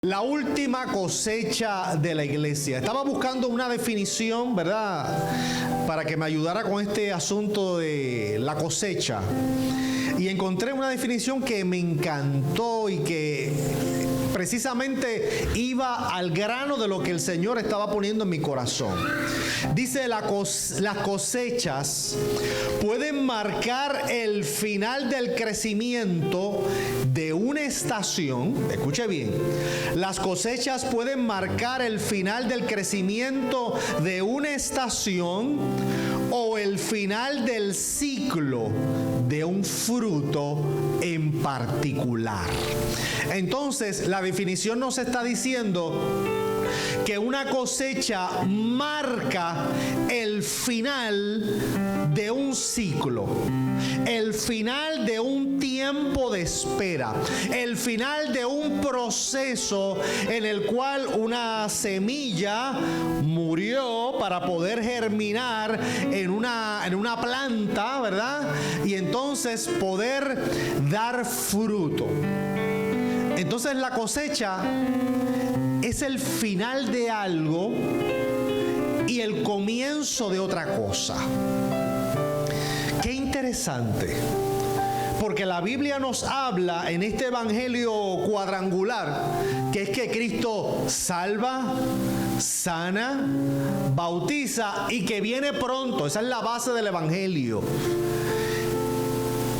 La última cosecha de la iglesia. Estaba buscando una definición, ¿verdad? Para que me ayudara con este asunto de la cosecha. Y encontré una definición que me encantó y que precisamente iba al grano de lo que el Señor estaba poniendo en mi corazón. Dice, las cosechas pueden marcar el final del crecimiento de una estación. Escuche bien. Las cosechas pueden marcar el final del crecimiento de una estación o el final del ciclo de un fruto en particular. Entonces, la definición nos está diciendo que una cosecha marca el final de un ciclo, el final de un tiempo de espera, el final de un proceso en el cual una semilla murió para poder germinar en una planta, ¿verdad? Y entonces poder dar fruto. Entonces la cosecha es el final de algo y el comienzo de otra cosa. Qué interesante, porque la Biblia nos habla en este evangelio cuadrangular, que es que Cristo salva, sana, bautiza y que viene pronto. Esa es la base del evangelio.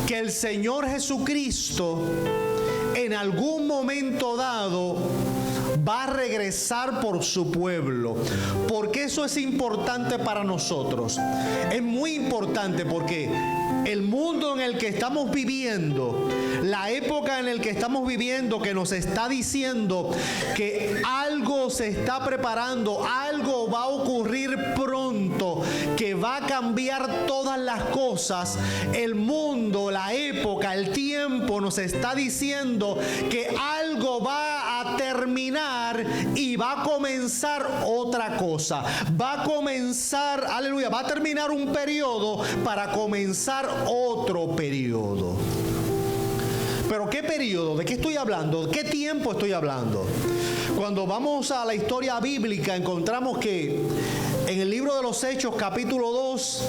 Que el Señor Jesucristo en algún momento dado va a regresar por su pueblo. Porque eso es importante para nosotros. Es muy importante porque el mundo en el que estamos viviendo, la época en la que estamos viviendo, que nos está diciendo que algo se está preparando, algo va a ocurrir pronto, que va a cambiar todas las cosas. El mundo, la época, el tiempo nos está diciendo que algo va a terminar y va a comenzar otra cosa. Va a comenzar, aleluya, va a terminar un periodo para comenzar otro periodo. ¿Pero qué periodo? ¿De qué estoy hablando? ¿De qué tiempo estoy hablando? Cuando vamos a la historia bíblica encontramos que en el libro de los Hechos, capítulo 2,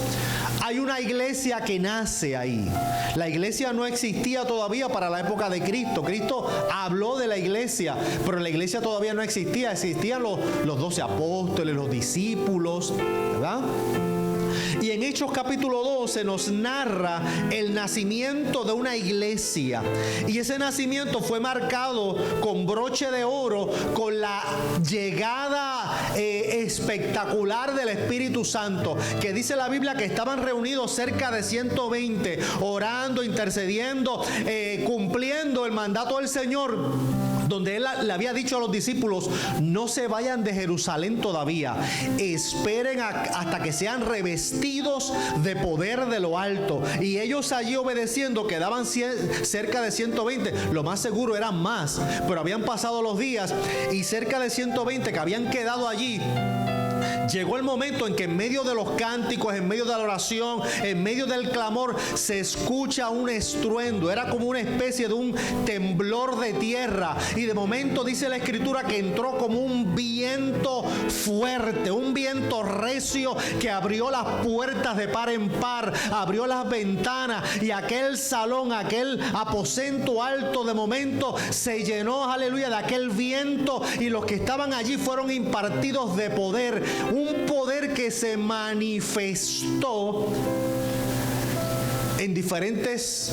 hay una iglesia que nace ahí. La iglesia no existía todavía para la época de Cristo. Cristo habló de la iglesia, pero la iglesia todavía no existía. Existían los 12 apóstoles, los discípulos, ¿verdad? Y en Hechos capítulo 12 nos narra el nacimiento de una iglesia. Y ese nacimiento fue marcado con broche de oro, con la llegada espectacular del Espíritu Santo. Que dice la Biblia que estaban reunidos cerca de 120, orando, intercediendo, cumpliendo el mandato del Señor, donde Él le había dicho a los discípulos: no se vayan de Jerusalén todavía, esperen hasta que sean revestidos de poder de lo alto. Y ellos allí obedeciendo quedaban cerca de 120, lo más seguro eran más, pero habían pasado los días y cerca de 120 que habían quedado allí. Llegó el momento en que en medio de los cánticos, en medio de la oración, en medio del clamor, se escucha un estruendo. Era como una especie de un temblor de tierra. Y de momento dice la Escritura que entró como un viento fuerte, un viento recio que abrió las puertas de par en par, abrió las ventanas, y aquel salón, aquel aposento alto de momento se llenó, aleluya, de aquel viento, y los que estaban allí fueron impartidos de poder. Un poder que se manifestó en diferentes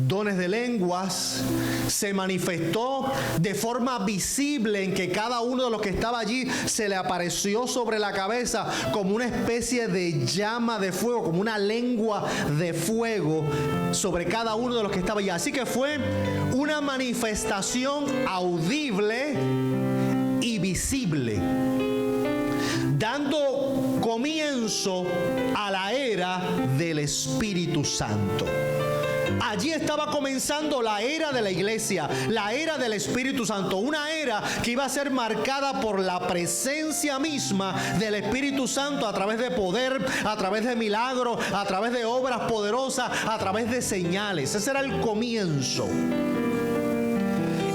dones de lenguas, se manifestó de forma visible en que cada uno de los que estaba allí se le apareció sobre la cabeza como una especie de llama de fuego, como una lengua de fuego sobre cada uno de los que estaba allí. Así que fue una manifestación audible y visible, dando comienzo a la era del Espíritu Santo. Allí estaba comenzando la era de la iglesia, la era del Espíritu Santo, una era que iba a ser marcada por la presencia misma del Espíritu Santo a través de poder, a través de milagros, a través de obras poderosas, a través de señales. Ese era el comienzo.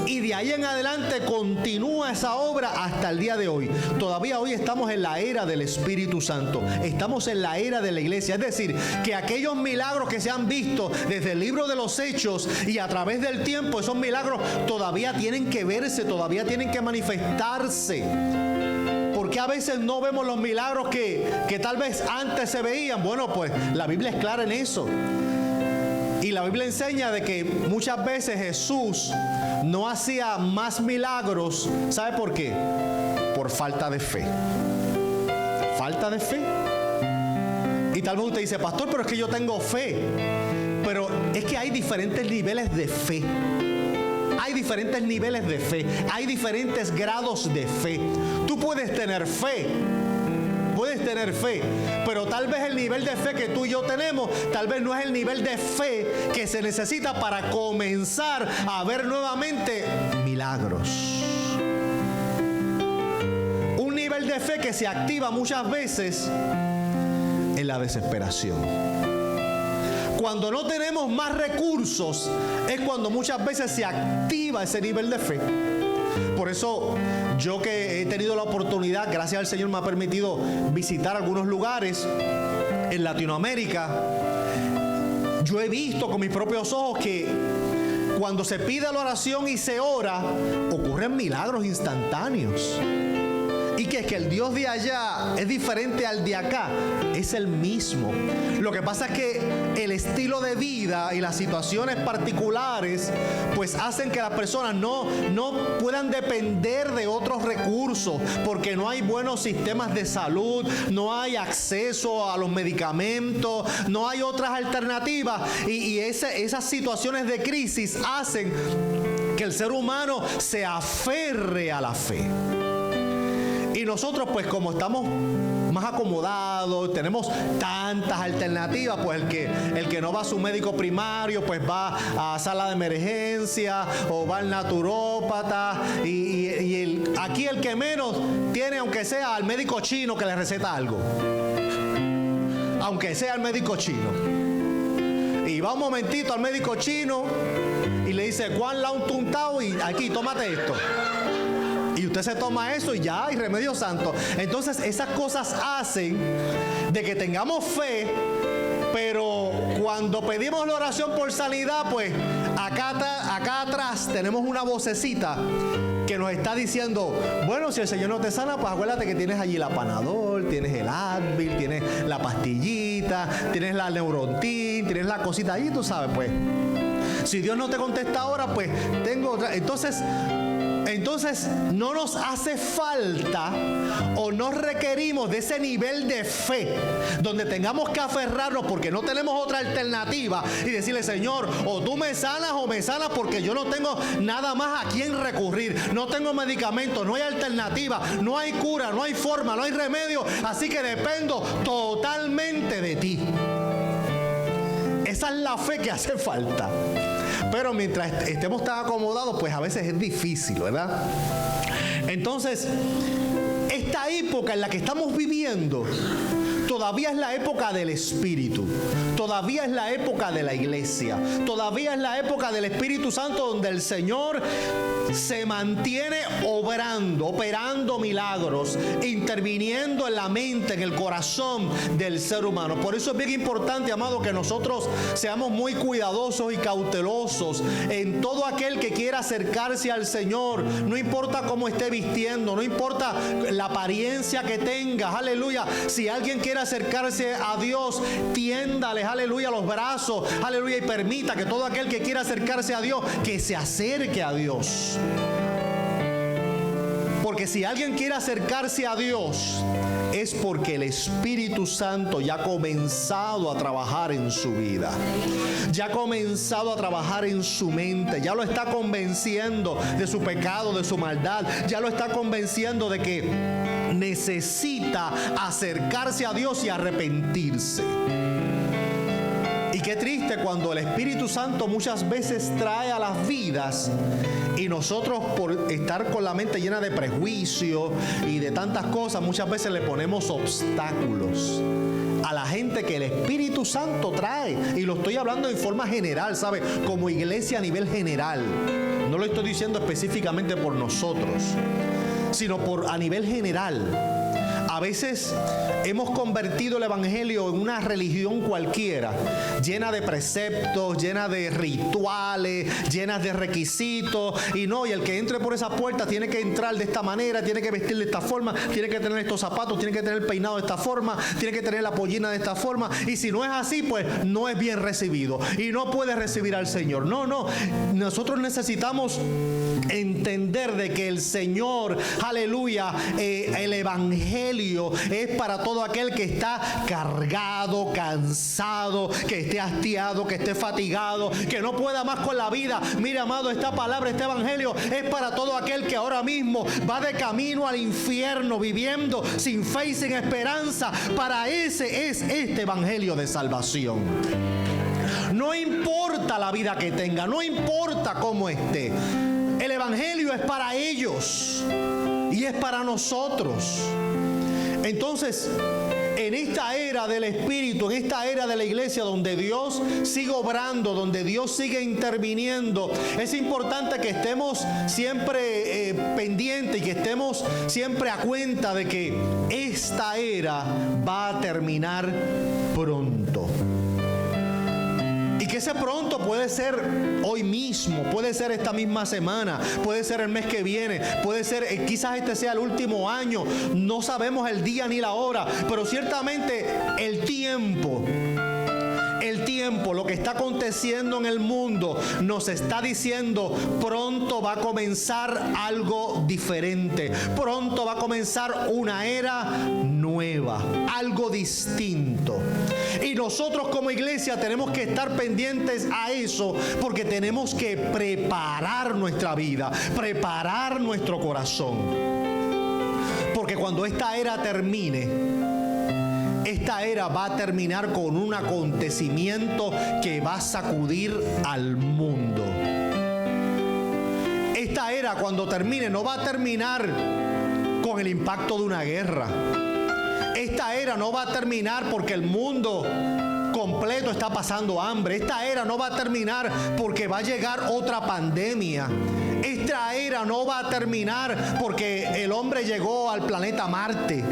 Y de de ahí en adelante continúa esa obra hasta el día de hoy. Todavía hoy estamos en la era del Espíritu Santo. Estamos en la era de la iglesia. Es decir, que aquellos milagros que se han visto desde el libro de los Hechos y a través del tiempo, esos milagros todavía tienen que verse, todavía tienen que manifestarse. Porque a veces no vemos los milagros que tal vez antes se veían. Bueno, pues la Biblia es clara en eso. Y la Biblia enseña de que muchas veces Jesús no hacía más milagros. ¿Sabe por qué? Por falta de fe. Falta de fe. Y tal vez usted dice, pastor, pero es que yo tengo fe. Pero es que hay diferentes niveles de fe. Hay diferentes niveles de fe. Hay diferentes grados de fe. Tú puedes tener fe. Puedes tener fe, pero tal vez el nivel de fe que tú y yo tenemos, tal vez no es el nivel de fe que se necesita para comenzar a ver nuevamente milagros. Un nivel de fe que se activa muchas veces en la desesperación. Cuando no tenemos más recursos, es cuando muchas veces se activa ese nivel de fe. Por eso yo que he tenido la oportunidad, gracias al Señor me ha permitido visitar algunos lugares en Latinoamérica, yo he visto con mis propios ojos que cuando se pide la oración y se ora, ocurren milagros instantáneos. Y que es que el Dios de allá es diferente al de acá, es el mismo. Lo que pasa es que el estilo de vida y las situaciones particulares pues hacen que las personas no puedan depender de otros recursos, porque no hay buenos sistemas de salud, no hay acceso a los medicamentos, no hay otras alternativas, y esas situaciones de crisis hacen que el ser humano se aferre a la fe. Y nosotros pues como estamos más acomodados, tenemos tantas alternativas, pues el que no va a su médico primario pues va a sala de emergencia o va al naturópata, y aquí el que menos tiene, aunque sea al médico chino que le receta algo, aunque sea el médico chino, y va un momentito al médico chino y le dice Juan la un tuntao y aquí tómate esto. Y usted se toma eso y ya hay remedio santo. Entonces esas cosas hacen de que tengamos fe, pero cuando pedimos la oración por sanidad, pues acá atrás tenemos una vocecita que nos está diciendo, bueno, si el Señor no te sana, pues acuérdate que tienes allí la Panadol, tienes el Advil, tienes la pastillita, tienes la Neurontin, tienes la cosita allí, tú sabes, pues. Si Dios no te contesta ahora, pues tengo otra. Entonces no nos hace falta o no requerimos de ese nivel de fe donde tengamos que aferrarnos porque no tenemos otra alternativa y decirle, Señor, o tú me sanas porque yo no tengo nada más a quien recurrir, no tengo medicamentos, no hay alternativa, no hay cura, no hay forma, no hay remedio, así que dependo totalmente de ti. Esa es la fe que hace falta. Pero mientras estemos tan acomodados, pues a veces es difícil, ¿verdad? Entonces, esta época en la que estamos viviendo todavía es la época del Espíritu, todavía es la época de la iglesia, todavía es la época del Espíritu Santo, donde el Señor se mantiene operando milagros, interviniendo en la mente, en el corazón del ser humano. Por eso es bien importante, amado, que nosotros seamos muy cuidadosos y cautelosos en todo aquel que quiera acercarse al Señor. No importa cómo esté vistiendo, no importa la apariencia que tenga, aleluya. Si alguien quiere acercarse a Dios, tiéndale, aleluya, los brazos, aleluya, y permita que todo aquel que quiera acercarse a Dios, que se acerque a Dios. Porque si alguien quiere acercarse a Dios, es porque el Espíritu Santo ya ha comenzado a trabajar en su vida, ya ha comenzado a trabajar en su mente, ya lo está convenciendo de su pecado, de su maldad, ya lo está convenciendo de que necesita acercarse a Dios y arrepentirse. Y qué triste cuando el Espíritu Santo muchas veces trae a las vidas y nosotros, por estar con la mente llena de prejuicios y de tantas cosas, muchas veces le ponemos obstáculos a la gente gente que el Espíritu Santo trae. Y lo estoy hablando en forma general, ¿sabe? Como iglesia a nivel general. No lo estoy diciendo específicamente por nosotros, sino a nivel general. A veces hemos convertido el evangelio en una religión cualquiera, llena de preceptos, llena de rituales, llena de requisitos. Y el que entre por esa puerta tiene que entrar de esta manera, tiene que vestir de esta forma, tiene que tener estos zapatos, tiene que tener el peinado de esta forma, tiene que tener la pollina de esta forma. Y si no es así, pues no es bien recibido y no puede recibir al Señor. No. Nosotros necesitamos entender de que el Señor, aleluya, el evangelio es para todo aquel que está cargado, cansado, que esté hastiado, que esté fatigado, que no pueda más con la vida. Mira, amado, esta palabra, este evangelio es para todo aquel que ahora mismo va de camino al infierno, viviendo sin fe y sin esperanza. Para ese es este evangelio de salvación. No importa la vida que tenga, no importa cómo esté. El evangelio es para ellos y es para nosotros. Entonces, en esta era del Espíritu, en esta era de la iglesia donde Dios sigue obrando, donde Dios sigue interviniendo, es importante que estemos siempre pendientes y que estemos siempre a cuenta de que esta era va a terminar pronto. Y que ese pronto puede ser hoy mismo, puede ser esta misma semana, puede ser el mes que viene, puede ser quizás este sea el último año. No sabemos el día ni la hora, pero ciertamente el tiempo, lo que está aconteciendo en el mundo nos está diciendo: pronto va a comenzar algo diferente, pronto va a comenzar una era nueva, algo distinto. Y nosotros como iglesia tenemos que estar pendientes a eso, porque tenemos que preparar nuestra vida, preparar nuestro corazón. Porque cuando esta era termine, esta era va a terminar con un acontecimiento que va a sacudir al mundo. Esta era, cuando termine, no va a terminar con el impacto de una guerra. Esta era no va a terminar porque el mundo completo está pasando hambre. Esta era no va a terminar porque va a llegar otra pandemia. Esta era no va a terminar porque el hombre llegó al planeta Marte.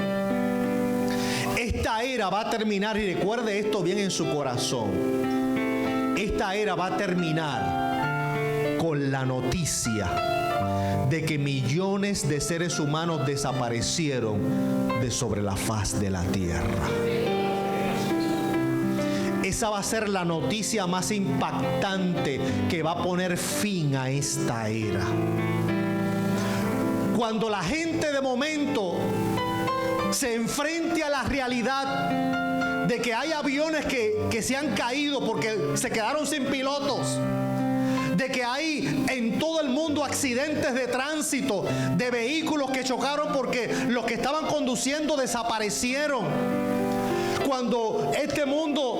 Esta era va a terminar, y recuerde esto bien en su corazón, esta era va a terminar con la noticia de que millones de seres humanos desaparecieron de sobre la faz de la tierra. Esa va a ser la noticia más impactante que va a poner fin a esta era. Cuando la gente de momento se enfrente a la realidad de que hay aviones que se han caído porque se quedaron sin pilotos, de que hay en todo el mundo accidentes de tránsito, de vehículos que chocaron porque los que estaban conduciendo desaparecieron. Cuando este mundo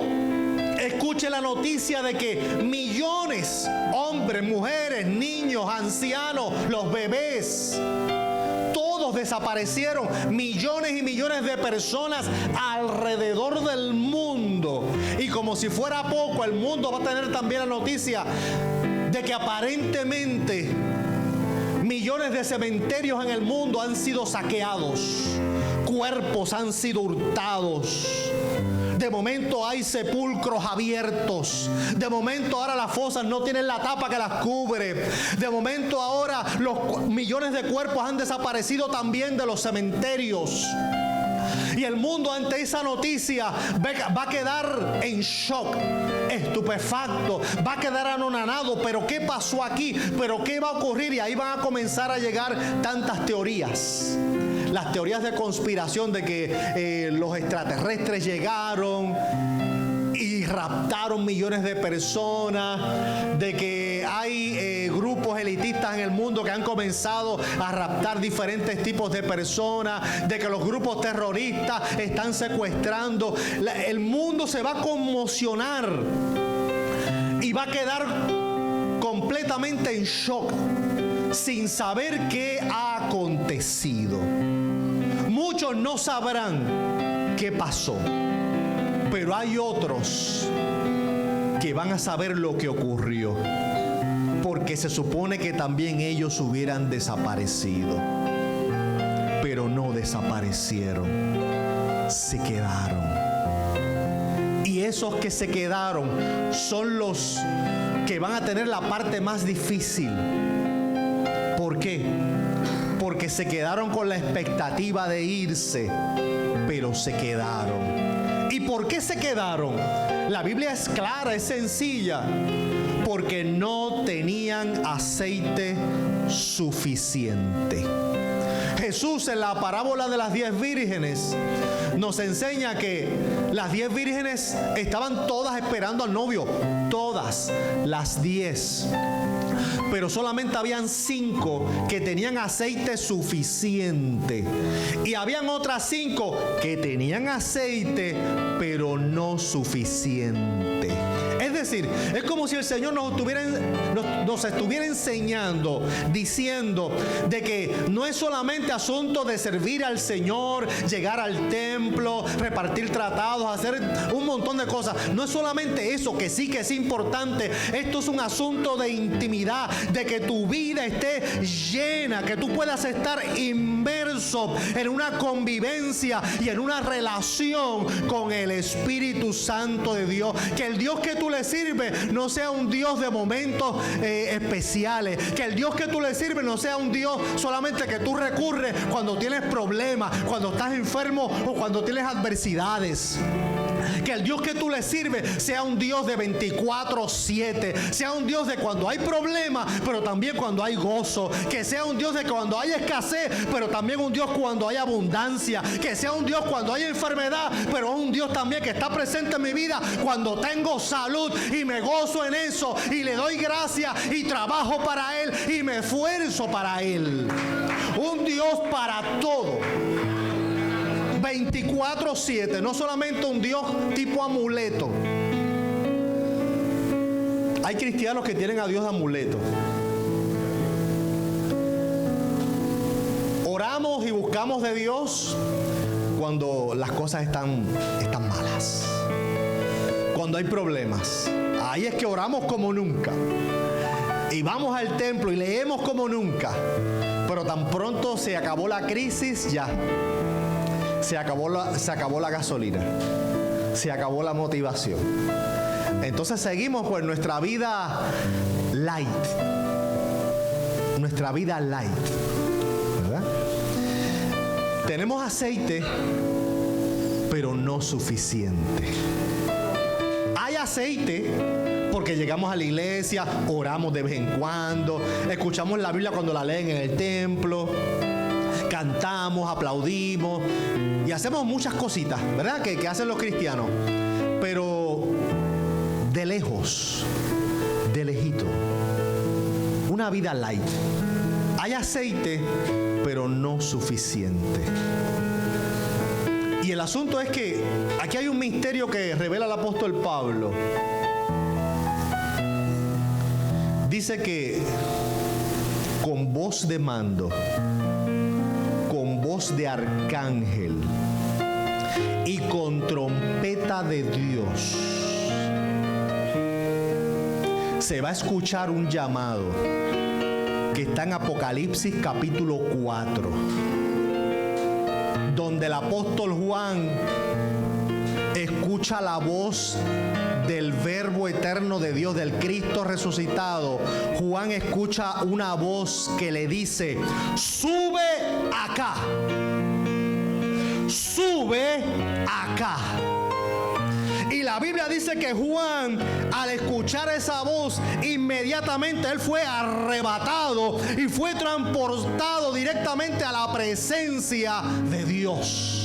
escuche la noticia de que millones, hombres, mujeres, niños, ancianos, los bebés, todos desaparecieron, millones y millones de personas alrededor del mundo. Y como si fuera poco, el mundo va a tener también la noticia de que aparentemente millones de cementerios en el mundo han sido saqueados, cuerpos han sido hurtados. De momento hay sepulcros abiertos. De momento ahora las fosas no tienen la tapa que las cubre. De momento ahora los millones de cuerpos han desaparecido también de los cementerios. Y el mundo ante esa noticia va a quedar en shock, estupefacto, va a quedar anonadado. ¿Pero qué pasó aquí? ¿Pero qué va a ocurrir? Y ahí van a comenzar a llegar tantas teorías. Las teorías de conspiración de que los extraterrestres llegaron y raptaron millones de personas, de que hay grupos elitistas en el mundo que han comenzado a raptar diferentes tipos de personas, de que los grupos terroristas están secuestrando. El mundo se va a conmocionar y va a quedar completamente en shock, sin saber qué ha acontecido. Muchos no sabrán qué pasó, Pero hay otros que van a saber lo que ocurrió, porque se supone que también ellos hubieran desaparecido, pero no desaparecieron, se quedaron. Y esos que se quedaron son los que van a tener la parte más difícil. ¿Por qué? Porque se quedaron con la expectativa de irse, pero se quedaron. ¿Y por qué se quedaron? La Biblia es clara, es sencilla. Porque no tenían aceite suficiente. Jesús, en la parábola de las 10 vírgenes, nos enseña que las 10 vírgenes estaban todas esperando al novio. Todas las 10. Pero solamente habían 5 que tenían aceite suficiente. Y habían otras 5 que tenían aceite, pero no suficiente. Es decir, es como si el Señor nos estuviera enseñando, diciendo de que no es solamente asunto de servir al Señor, llegar al templo, repartir tratados, hacer un montón de cosas. No es solamente eso, que sí que es importante. Esto es un asunto de intimidad, de que tu vida esté llena, que tú puedas estar inmerso en una convivencia y en una relación con el Espíritu Santo de Dios. Que el Dios que tú le sirves no sea un Dios de momentos especiales. Que el Dios que tú le sirves no sea un Dios solamente que tú recurres cuando tienes problemas, cuando estás enfermo o cuando tienes adversidades. Que el Dios que tú le sirves sea un Dios de 24/7, sea un Dios de cuando hay problemas, pero también cuando hay gozo. Que sea un Dios de cuando hay escasez, pero también un Dios cuando hay abundancia. Que sea un Dios cuando hay enfermedad, pero un Dios también que está presente en mi vida cuando tengo salud y me gozo en eso y le doy gracias y trabajo para Él y me esfuerzo para Él. Un Dios para todo. 24/7, no solamente un Dios tipo amuleto. Hay cristianos que tienen a Dios de amuleto. Oramos y buscamos de Dios cuando las cosas están malas, cuando hay problemas. Ahí es que oramos como nunca. Y vamos al templo y leemos como nunca. Pero tan pronto se acabó la crisis, ya. Se acabó la gasolina, se acabó la motivación. Entonces seguimos pues nuestra vida light, ¿verdad? Tenemos aceite, pero no suficiente. Hay aceite porque llegamos a la iglesia, oramos de vez en cuando, escuchamos la Biblia cuando la leen en el templo, cantamos, aplaudimos y hacemos muchas cositas, ¿verdad? Que hacen los cristianos. Pero de lejos, de lejito, una vida light. Hay aceite, pero no suficiente. Y el asunto es que aquí hay un misterio que revela el apóstol Pablo. Dice que con voz de mando, con voz de arcángel y con trompeta de Dios se va a escuchar un llamado que está en Apocalipsis capítulo 4, donde el apóstol Juan escucha la voz del Verbo eterno de Dios, del Cristo resucitado. Juan escucha una voz que le dice: sube acá, sube acá. Y la Biblia dice que Juan, al escuchar esa voz, inmediatamente él fue arrebatado y fue transportado directamente a la presencia de Dios.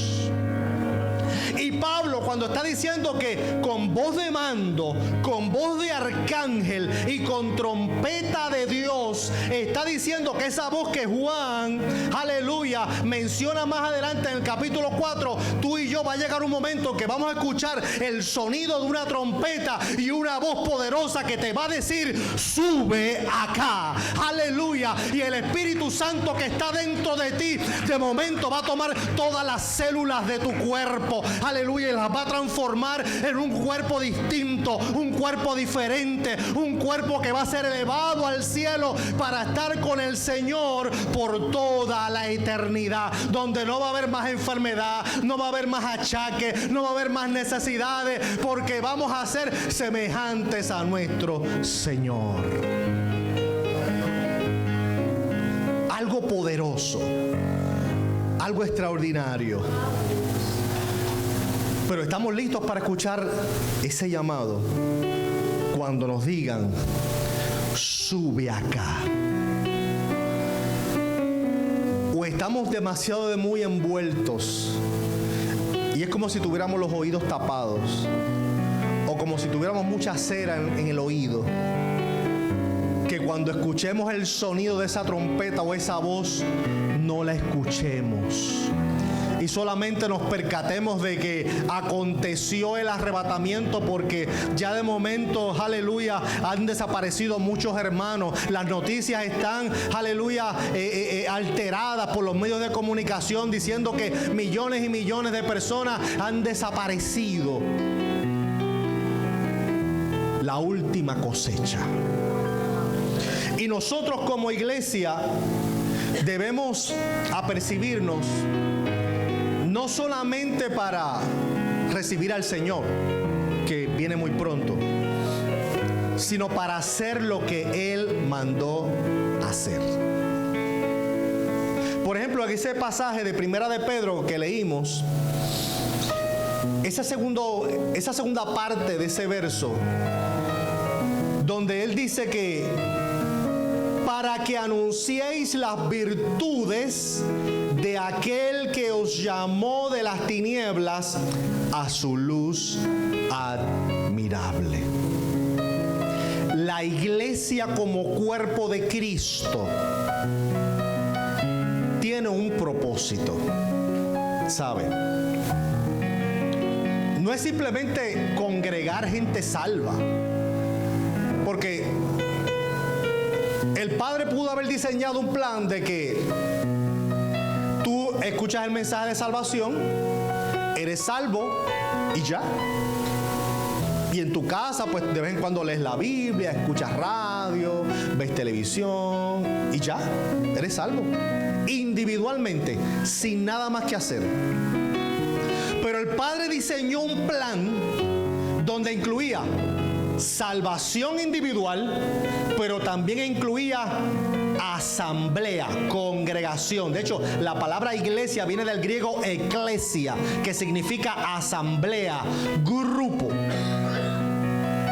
Y Pablo, cuando está diciendo que con voz de mando, con voz de arcángel y con trompeta de Dios, está diciendo que esa voz que Juan, aleluya, menciona más adelante en el capítulo 4, tú y yo va a llegar un momento que vamos a escuchar el sonido de una trompeta y una voz poderosa que te va a decir: sube acá, aleluya. Y el Espíritu Santo que está dentro de ti, de momento va a tomar todas las células de tu cuerpo, aleluya, aleluya, y las va a transformar en un cuerpo distinto, un cuerpo diferente, un cuerpo que va a ser elevado al cielo para estar con el Señor por toda la eternidad, donde no va a haber más enfermedad, no va a haber más achaques, no va a haber más necesidades, porque vamos a ser semejantes a nuestro Señor. Algo poderoso, algo extraordinario. Pero estamos listos para escuchar ese llamado cuando nos digan: sube acá. O estamos demasiado muy envueltos y es como si tuviéramos los oídos tapados, o como si tuviéramos mucha cera en el oído, que cuando escuchemos el sonido de esa trompeta o esa voz, no la escuchemos y solamente nos percatemos de que aconteció el arrebatamiento, porque ya de momento, aleluya, han desaparecido muchos hermanos. Las noticias están, aleluya, alteradas por los medios de comunicación, diciendo que millones y millones de personas han desaparecido. La última cosecha. Y nosotros como iglesia debemos apercibirnos no solamente para recibir al Señor, que viene muy pronto, sino para hacer lo que Él mandó hacer. Por ejemplo, aquí ese pasaje de Primera de Pedro que leímos, esa segunda parte de ese verso, donde Él dice que para que anunciéis las virtudes de aquel que os llamó de las tinieblas a su luz admirable. La iglesia como cuerpo de Cristo tiene un propósito, ¿sabe? No es simplemente congregar gente salva, porque el Padre pudo haber diseñado un plan de que tú escuchas el mensaje de salvación, eres salvo y ya. Y en tu casa, pues de vez en cuando lees la Biblia, escuchas radio, ves televisión y ya, eres salvo. Individualmente, sin nada más que hacer. Pero el Padre diseñó un plan donde incluía salvación individual, pero también incluía asamblea, congregación. De hecho, la palabra iglesia viene del griego eklesia, que significa asamblea, grupo.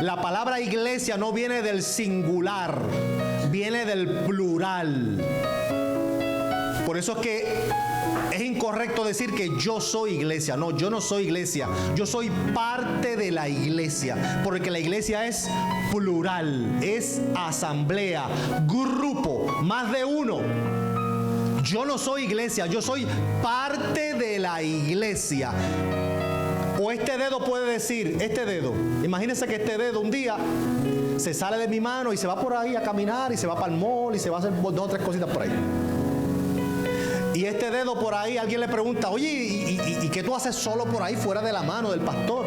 La palabra iglesia no viene del singular, viene del plural. Por eso es que es incorrecto decir que yo soy iglesia. No, yo no soy iglesia. Yo soy parte de la iglesia, porque la iglesia es plural, es asamblea, grupo, más de uno. Yo no soy iglesia, yo soy parte de la iglesia. O este dedo puede decir, este dedo, imagínense que este dedo un día se sale de mi mano y se va por ahí a caminar y se va para el mall y se va a hacer 2 o 3 cositas por ahí. Y este dedo por ahí, alguien le pregunta, oye, ¿y qué tú haces solo por ahí fuera de la mano del pastor?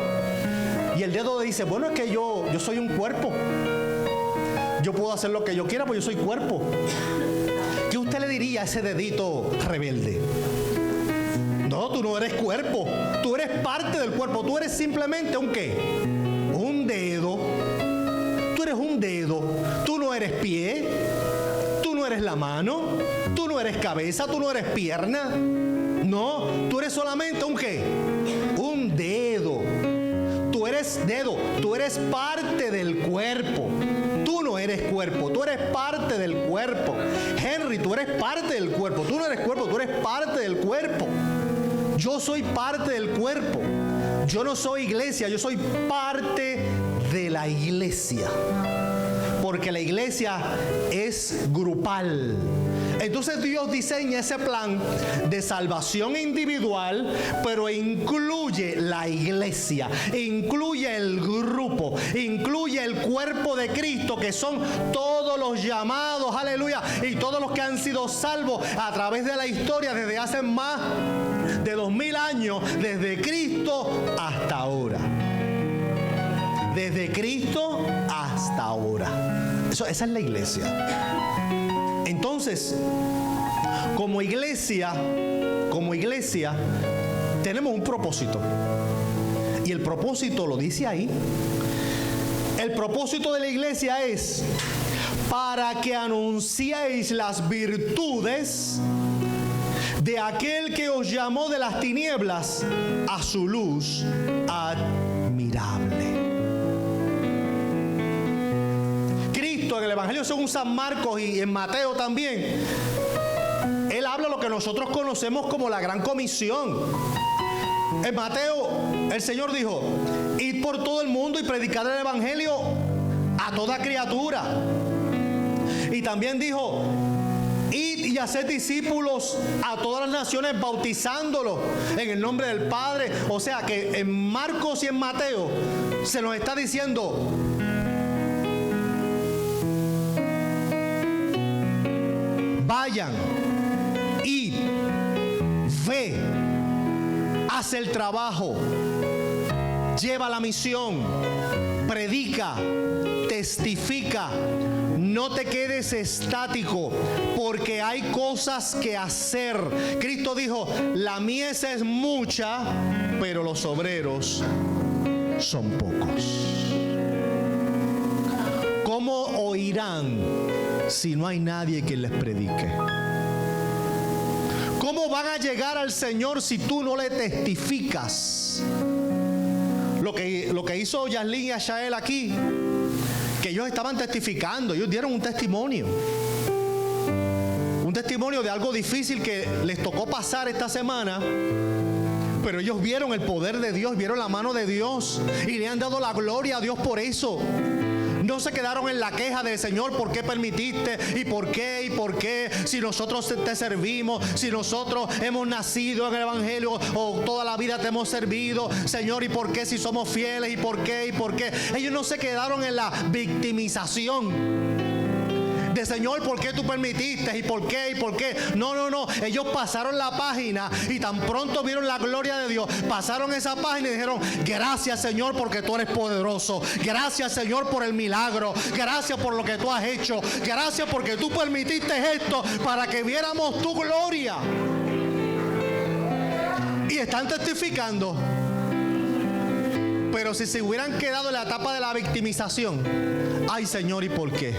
Y el dedo dice, bueno, es que yo soy un cuerpo. Yo puedo hacer lo que yo quiera, pues yo soy cuerpo. ¿Qué usted le diría a ese dedito rebelde? No, tú no eres cuerpo. Tú eres parte del cuerpo. Tú eres simplemente un ¿qué? Un dedo. Tú eres un dedo. Tú no eres pie. Tú no eres la mano. Tú no eres cabeza. Tú no eres pierna. No, tú eres solamente un ¿qué? Un dedo. Tú eres dedo. Tú eres parte del cuerpo. Tú no eres cuerpo, tú eres parte del cuerpo. Henry, tú eres parte del cuerpo. Tú no eres cuerpo, tú eres parte del cuerpo. Yo soy parte del cuerpo. Yo no soy iglesia, yo soy parte de la iglesia. Porque la iglesia es grupal. Entonces Dios diseña ese plan de salvación individual, pero incluye la iglesia, incluye el grupo, incluye el cuerpo de Cristo, que son todos los llamados, aleluya, y todos los que han sido salvos a través de la historia desde hace más de 2000 años, desde Cristo hasta ahora. Desde Cristo hasta ahora. Esa es la iglesia. Entonces, como iglesia, tenemos un propósito. Y el propósito lo dice ahí. El propósito de la iglesia es para que anunciéis las virtudes de aquel que os llamó de las tinieblas a su luz admirable. Cristo en el Evangelio según San Marcos y en Mateo también, Él habla lo que nosotros conocemos como la Gran Comisión. En Mateo, el Señor dijo: id por todo el mundo y predicad el Evangelio a toda criatura. Y también dijo: id y haced discípulos a todas las naciones, bautizándolos en el nombre del Padre. O sea que en Marcos y en Mateo se nos está diciendo: vayan, id, ve, haz el trabajo, lleva la misión, predica, testifica. No te quedes estático, porque hay cosas que hacer. Cristo dijo: la mies es mucha, pero los obreros son pocos. ¿Cómo oirán si no hay nadie que les predique? ¿Cómo van a llegar al Señor si tú no le testificas? Lo que hizo Yaslin y Ashael aquí, que ellos estaban testificando, ellos dieron un testimonio de algo difícil que les tocó pasar esta semana, pero ellos vieron el poder de Dios, vieron la mano de Dios y le han dado la gloria a Dios por eso. No se quedaron en la queja del Señor: ¿por qué permitiste? ¿Y por qué? ¿Y por qué? Si nosotros te servimos, si nosotros hemos nacido en el Evangelio o toda la vida te hemos servido, Señor, ¿y por qué si somos fieles? ¿Y por qué? ¿Y por qué? Ellos no se quedaron en la victimización de: Señor, ¿por qué tú permitiste? ¿Y por qué? ¿Y por qué? No. Ellos pasaron la página y tan pronto vieron la gloria de Dios, pasaron esa página y dijeron: gracias, Señor, porque tú eres poderoso. Gracias, Señor, por el milagro. Gracias por lo que tú has hecho. Gracias porque tú permitiste esto para que viéramos tu gloria. Y están testificando. Pero si se hubieran quedado en la etapa de la victimización: ay, Señor, ¿y por qué?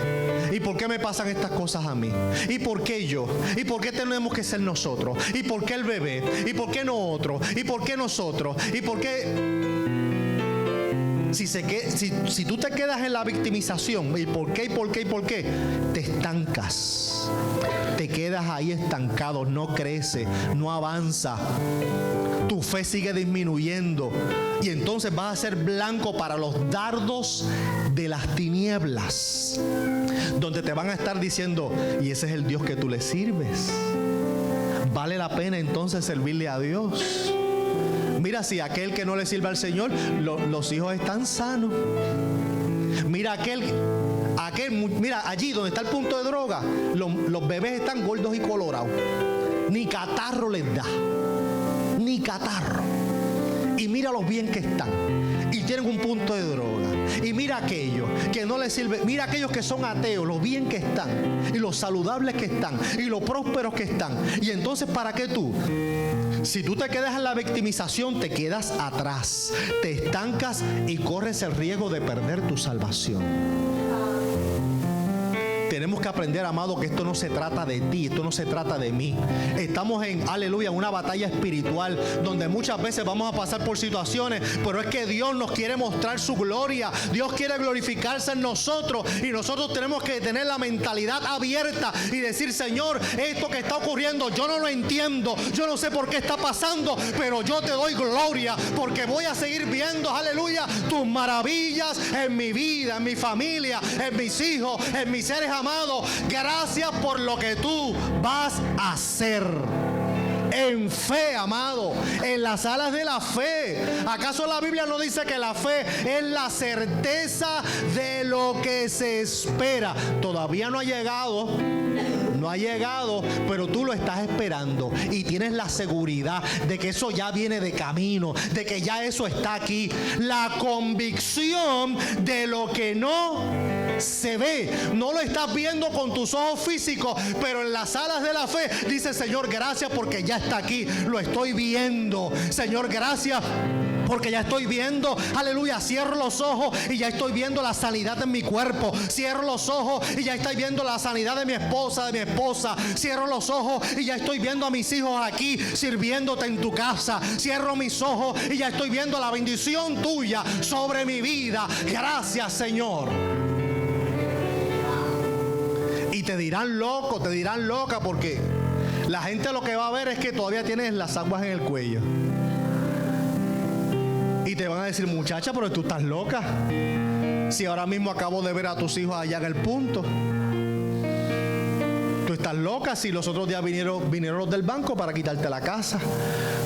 ¿Y por qué me pasan estas cosas a mí? ¿Y por qué yo? ¿Y por qué tenemos que ser nosotros? ¿Y por qué el bebé? ¿Y por qué no otro? ¿Y por qué nosotros? ¿Y por qué? Si tú te quedas en la victimización, ¿y por qué? ¿Y por qué? ¿Y por qué? Te estancas. Te quedas ahí estancado, no crece, no avanza. Tu fe sigue disminuyendo y entonces vas a ser blanco para los dardos de las tinieblas, donde te van a estar diciendo: y ese es el Dios que tú le sirves. ¿Vale la pena entonces servirle a Dios? Mira, si aquel que no le sirve al Señor, los hijos están sanos. Mira mira allí donde está el punto de droga, los bebés están gordos y colorados. Ni catarro les da. Ni catarro. Y mira los bien que están y tienen un punto de droga. Y mira aquellos que no les sirve. Mira aquellos que son ateos, lo bien que están y los saludables que están y los prósperos que están. Y entonces, ¿para qué tú? Si tú te quedas en la victimización, te quedas atrás, te estancas y corres el riesgo de perder tu salvación. Tenemos que aprender, amado, que esto no se trata de ti, esto no se trata de mí. Estamos en, aleluya, una batalla espiritual donde muchas veces vamos a pasar por situaciones, pero es que Dios nos quiere mostrar su gloria. Dios quiere glorificarse en nosotros y nosotros tenemos que tener la mentalidad abierta y decir: Señor, esto que está ocurriendo yo no lo entiendo, yo no sé por qué está pasando, pero yo te doy gloria porque voy a seguir viendo, aleluya, tus maravillas en mi vida, en mi familia, en mis hijos, en mis seres amados. Gracias por lo que tú vas a hacer. En fe, amado, en las alas de la fe. ¿Acaso la Biblia no dice que la fe es la certeza de lo que se espera? Todavía no ha llegado, no ha llegado, pero tú lo estás esperando y tienes la seguridad de que eso ya viene de camino, de que ya eso está aquí. La convicción de lo que no se ve, no lo estás viendo con tus ojos físicos, pero en las alas de la fe dice: Señor, gracias porque ya está aquí, lo estoy viendo. Señor, gracias porque ya estoy viendo, aleluya, cierro los ojos y ya estoy viendo la sanidad de mi cuerpo. Cierro los ojos y ya estoy viendo la sanidad de mi esposa, Cierro los ojos y ya estoy viendo a mis hijos aquí sirviéndote en tu casa. Cierro mis ojos y ya estoy viendo la bendición tuya sobre mi vida. Gracias, Señor. Y te dirán loco, te dirán loca, porque la gente lo que va a ver es que todavía tienes las aguas en el cuello. Y te van a decir: muchacha, pero tú estás loca. Si ahora mismo acabo de ver a tus hijos allá en el punto. Tú estás loca si los otros días vinieron los del banco para quitarte la casa.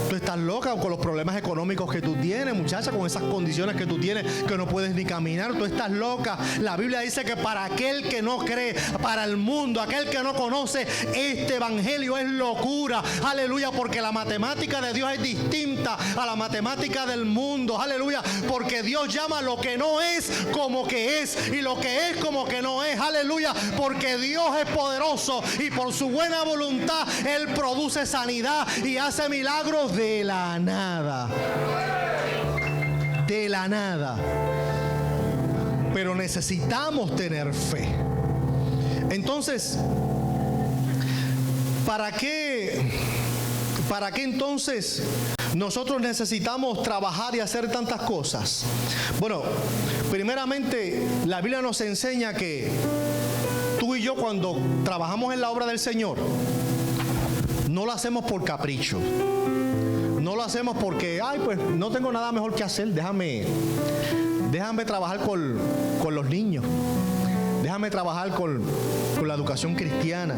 Tú estás loca con los problemas económicos que tú tienes, muchacha, con esas condiciones que tú tienes, que no puedes ni caminar. Tú estás loca. La Biblia dice que para aquel que no cree, para el mundo, aquel que no conoce, este evangelio es locura. Aleluya, porque la matemática de Dios es distinta a la matemática del mundo. Aleluya, porque Dios llama lo que no es como que es, y lo que es como que no es. Aleluya, porque Dios es poderoso y por su buena voluntad Él produce sanidad y hace milagros de la nada. De la nada. Pero necesitamos tener fe. Entonces, ¿para qué entonces nosotros necesitamos trabajar y hacer tantas cosas? Bueno, primeramente la Biblia nos enseña que tú y yo, cuando trabajamos en la obra del Señor, no lo hacemos por capricho. No lo hacemos porque, pues no tengo nada mejor que hacer. Déjame trabajar con los niños. Déjame trabajar con la educación cristiana.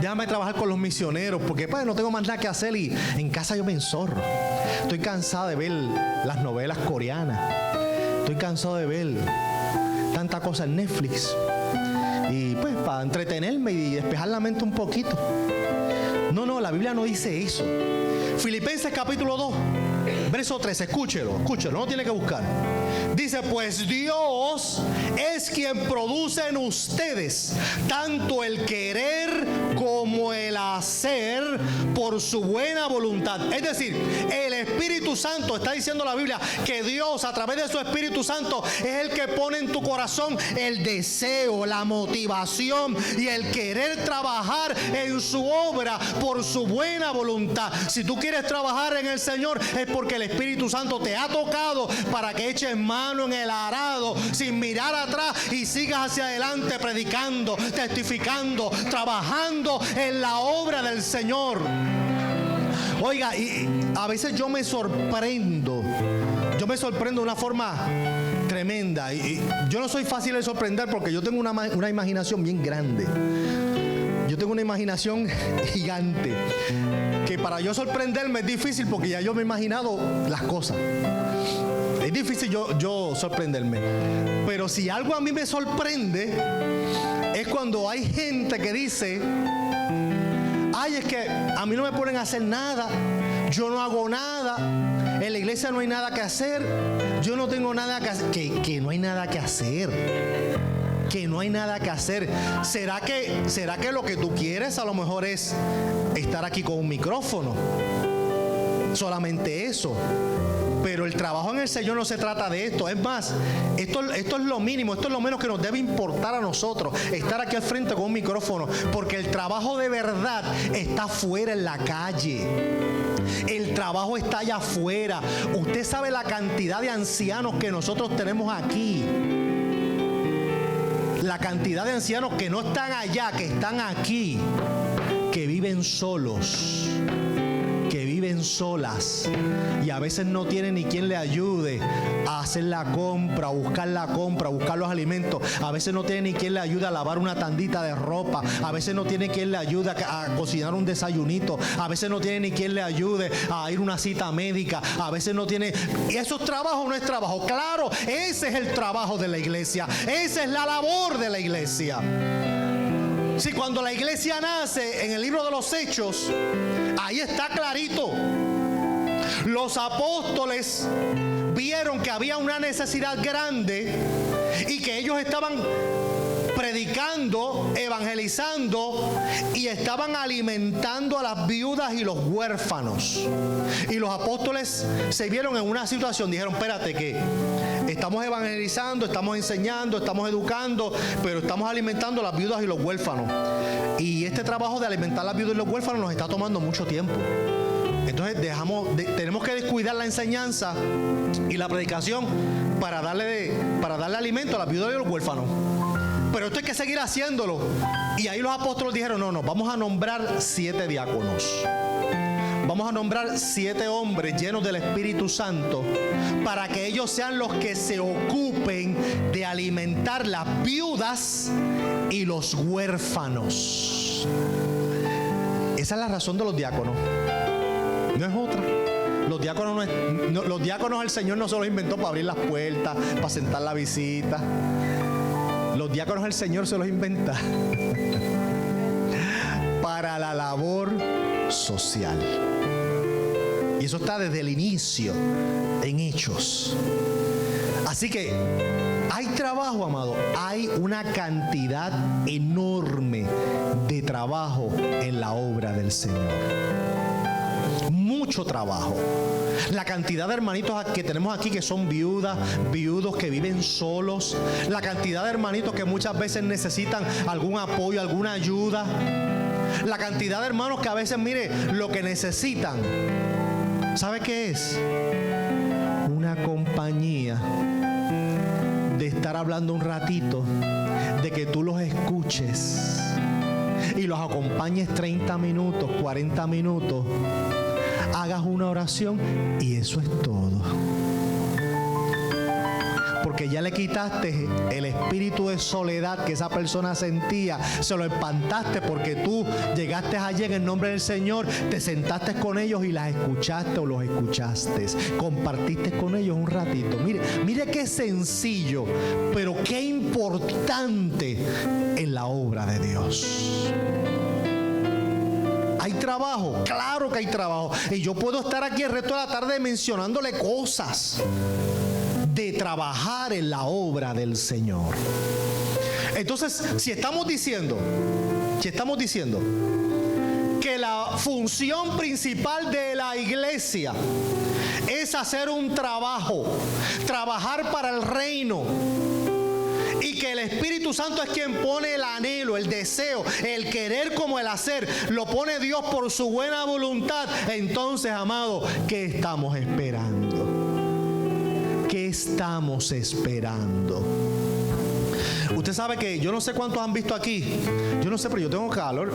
Déjame trabajar con los misioneros, porque pues no tengo más nada que hacer y en casa yo me enzorro. Estoy cansado de ver las novelas coreanas. Estoy cansado de ver tanta cosa en Netflix. Y pues para entretenerme y despejar la mente un poquito. No, la Biblia no dice eso. Filipenses capítulo 2, verso 13, escúchelo, no tiene que buscar. Dice: pues Dios es quien produce en ustedes tanto el querer como el hacer por su buena voluntad. Es decir, el Espíritu Santo, está diciendo la Biblia, que Dios a través de su Espíritu Santo es el que pone en tu corazón el deseo, la motivación y el querer trabajar en su obra por su buena voluntad. Si tú quieres trabajar en el Señor, es porque el Espíritu Santo te ha tocado para que eches mano en el arado sin mirar atrás y sigas hacia adelante predicando, testificando, trabajando en la obra del Señor. Oiga, y a veces yo me sorprendo de una forma tremenda. Y yo no soy fácil de sorprender porque yo tengo una imaginación bien grande. Yo tengo una imaginación gigante, que para yo sorprenderme es difícil porque ya yo me he imaginado las cosas. Es difícil yo sorprenderme. Pero si algo a mí me sorprende, es cuando hay gente que dice: ay, es que a mí no me ponen a hacer nada, yo no hago nada, en la iglesia no hay nada que hacer, yo no tengo nada que hacer. Que no hay nada que hacer. Que no hay nada que hacer. ¿Será que lo que tú quieres a lo mejor es estar aquí con un micrófono? Solamente eso. Pero el trabajo en el Señor no se trata de esto. Es más, esto es lo mínimo, esto es lo menos que nos debe importar a nosotros, estar aquí al frente con un micrófono, porque el trabajo de verdad está afuera en la calle. El trabajo está allá afuera. Usted sabe la cantidad de ancianos que nosotros tenemos aquí. La cantidad de ancianos que no están allá, que están aquí, que viven solos, que viven solas, y a veces no tienen ni quien le ayude a hacer la compra, a buscar los alimentos. A veces no tienen ni quien le ayude a lavar una tandita de ropa. A veces no tiene quien le ayude a cocinar un desayunito. A veces no tiene ni quien le ayude a ir a una cita médica. A veces no tiene. Y eso es trabajo o no es trabajo. Claro, ese es el trabajo de la iglesia. Esa es la labor de la iglesia. Si cuando la iglesia nace, en el libro de los Hechos, ahí está clarito. Los apóstoles vieron que había una necesidad grande y que ellos estaban predicando, evangelizando y estaban alimentando a las viudas y los huérfanos. Y los apóstoles se vieron en una situación, dijeron, espérate, que estamos evangelizando, estamos enseñando, estamos educando, pero estamos alimentando a las viudas y los huérfanos. Y este trabajo de alimentar a las viudas y los huérfanos nos está tomando mucho tiempo. Entonces tenemos que descuidar la enseñanza y la predicación para darle alimento a las viudas y los huérfanos. Pero esto hay que seguir haciéndolo. Y ahí los apóstoles dijeron, no, vamos a nombrar 7 diáconos. Vamos a nombrar 7 hombres llenos del Espíritu Santo para que ellos sean los que se ocupen de alimentar las viudas y los huérfanos. Esa es la razón de los diáconos. No es otra. Los diáconos el Señor no se los inventó para abrir las puertas, para sentar la visita. Los diáconos el Señor se los inventa para la labor social. Y eso está desde el inicio en Hechos. Así que hay trabajo, amado. Hay una cantidad enorme de trabajo en la obra del Señor. Mucho trabajo. La cantidad de hermanitos que tenemos aquí que son viudas, viudos que viven solos. La cantidad de hermanitos que muchas veces necesitan algún apoyo, alguna ayuda. La cantidad de hermanos que a veces, mire, lo que necesitan, ¿sabe qué es? Una compañía, de estar hablando un ratito, de que tú los escuches y los acompañes 30 minutos, 40 minutos, hagas una oración y eso es todo. Porque ya le quitaste el espíritu de soledad que esa persona sentía, se lo espantaste porque tú llegaste allí en el nombre del Señor, te sentaste con ellos y las escuchaste o los escuchaste, compartiste con ellos un ratito. Mire qué sencillo, pero qué importante en la obra de Dios. ¿Hay trabajo? Claro que hay trabajo. Y yo puedo estar aquí el resto de la tarde mencionándole cosas de trabajar en la obra del Señor. Entonces, si estamos diciendo que la función principal de la iglesia es hacer un trabajar para el reino, y que el Espíritu Santo es quien pone el anhelo, el deseo, el querer como el hacer, lo pone Dios por su buena voluntad, entonces, amado, ¿qué estamos esperando? ¿Qué estamos esperando? Usted sabe que yo no sé cuántos han visto aquí, yo no sé, pero yo tengo calor.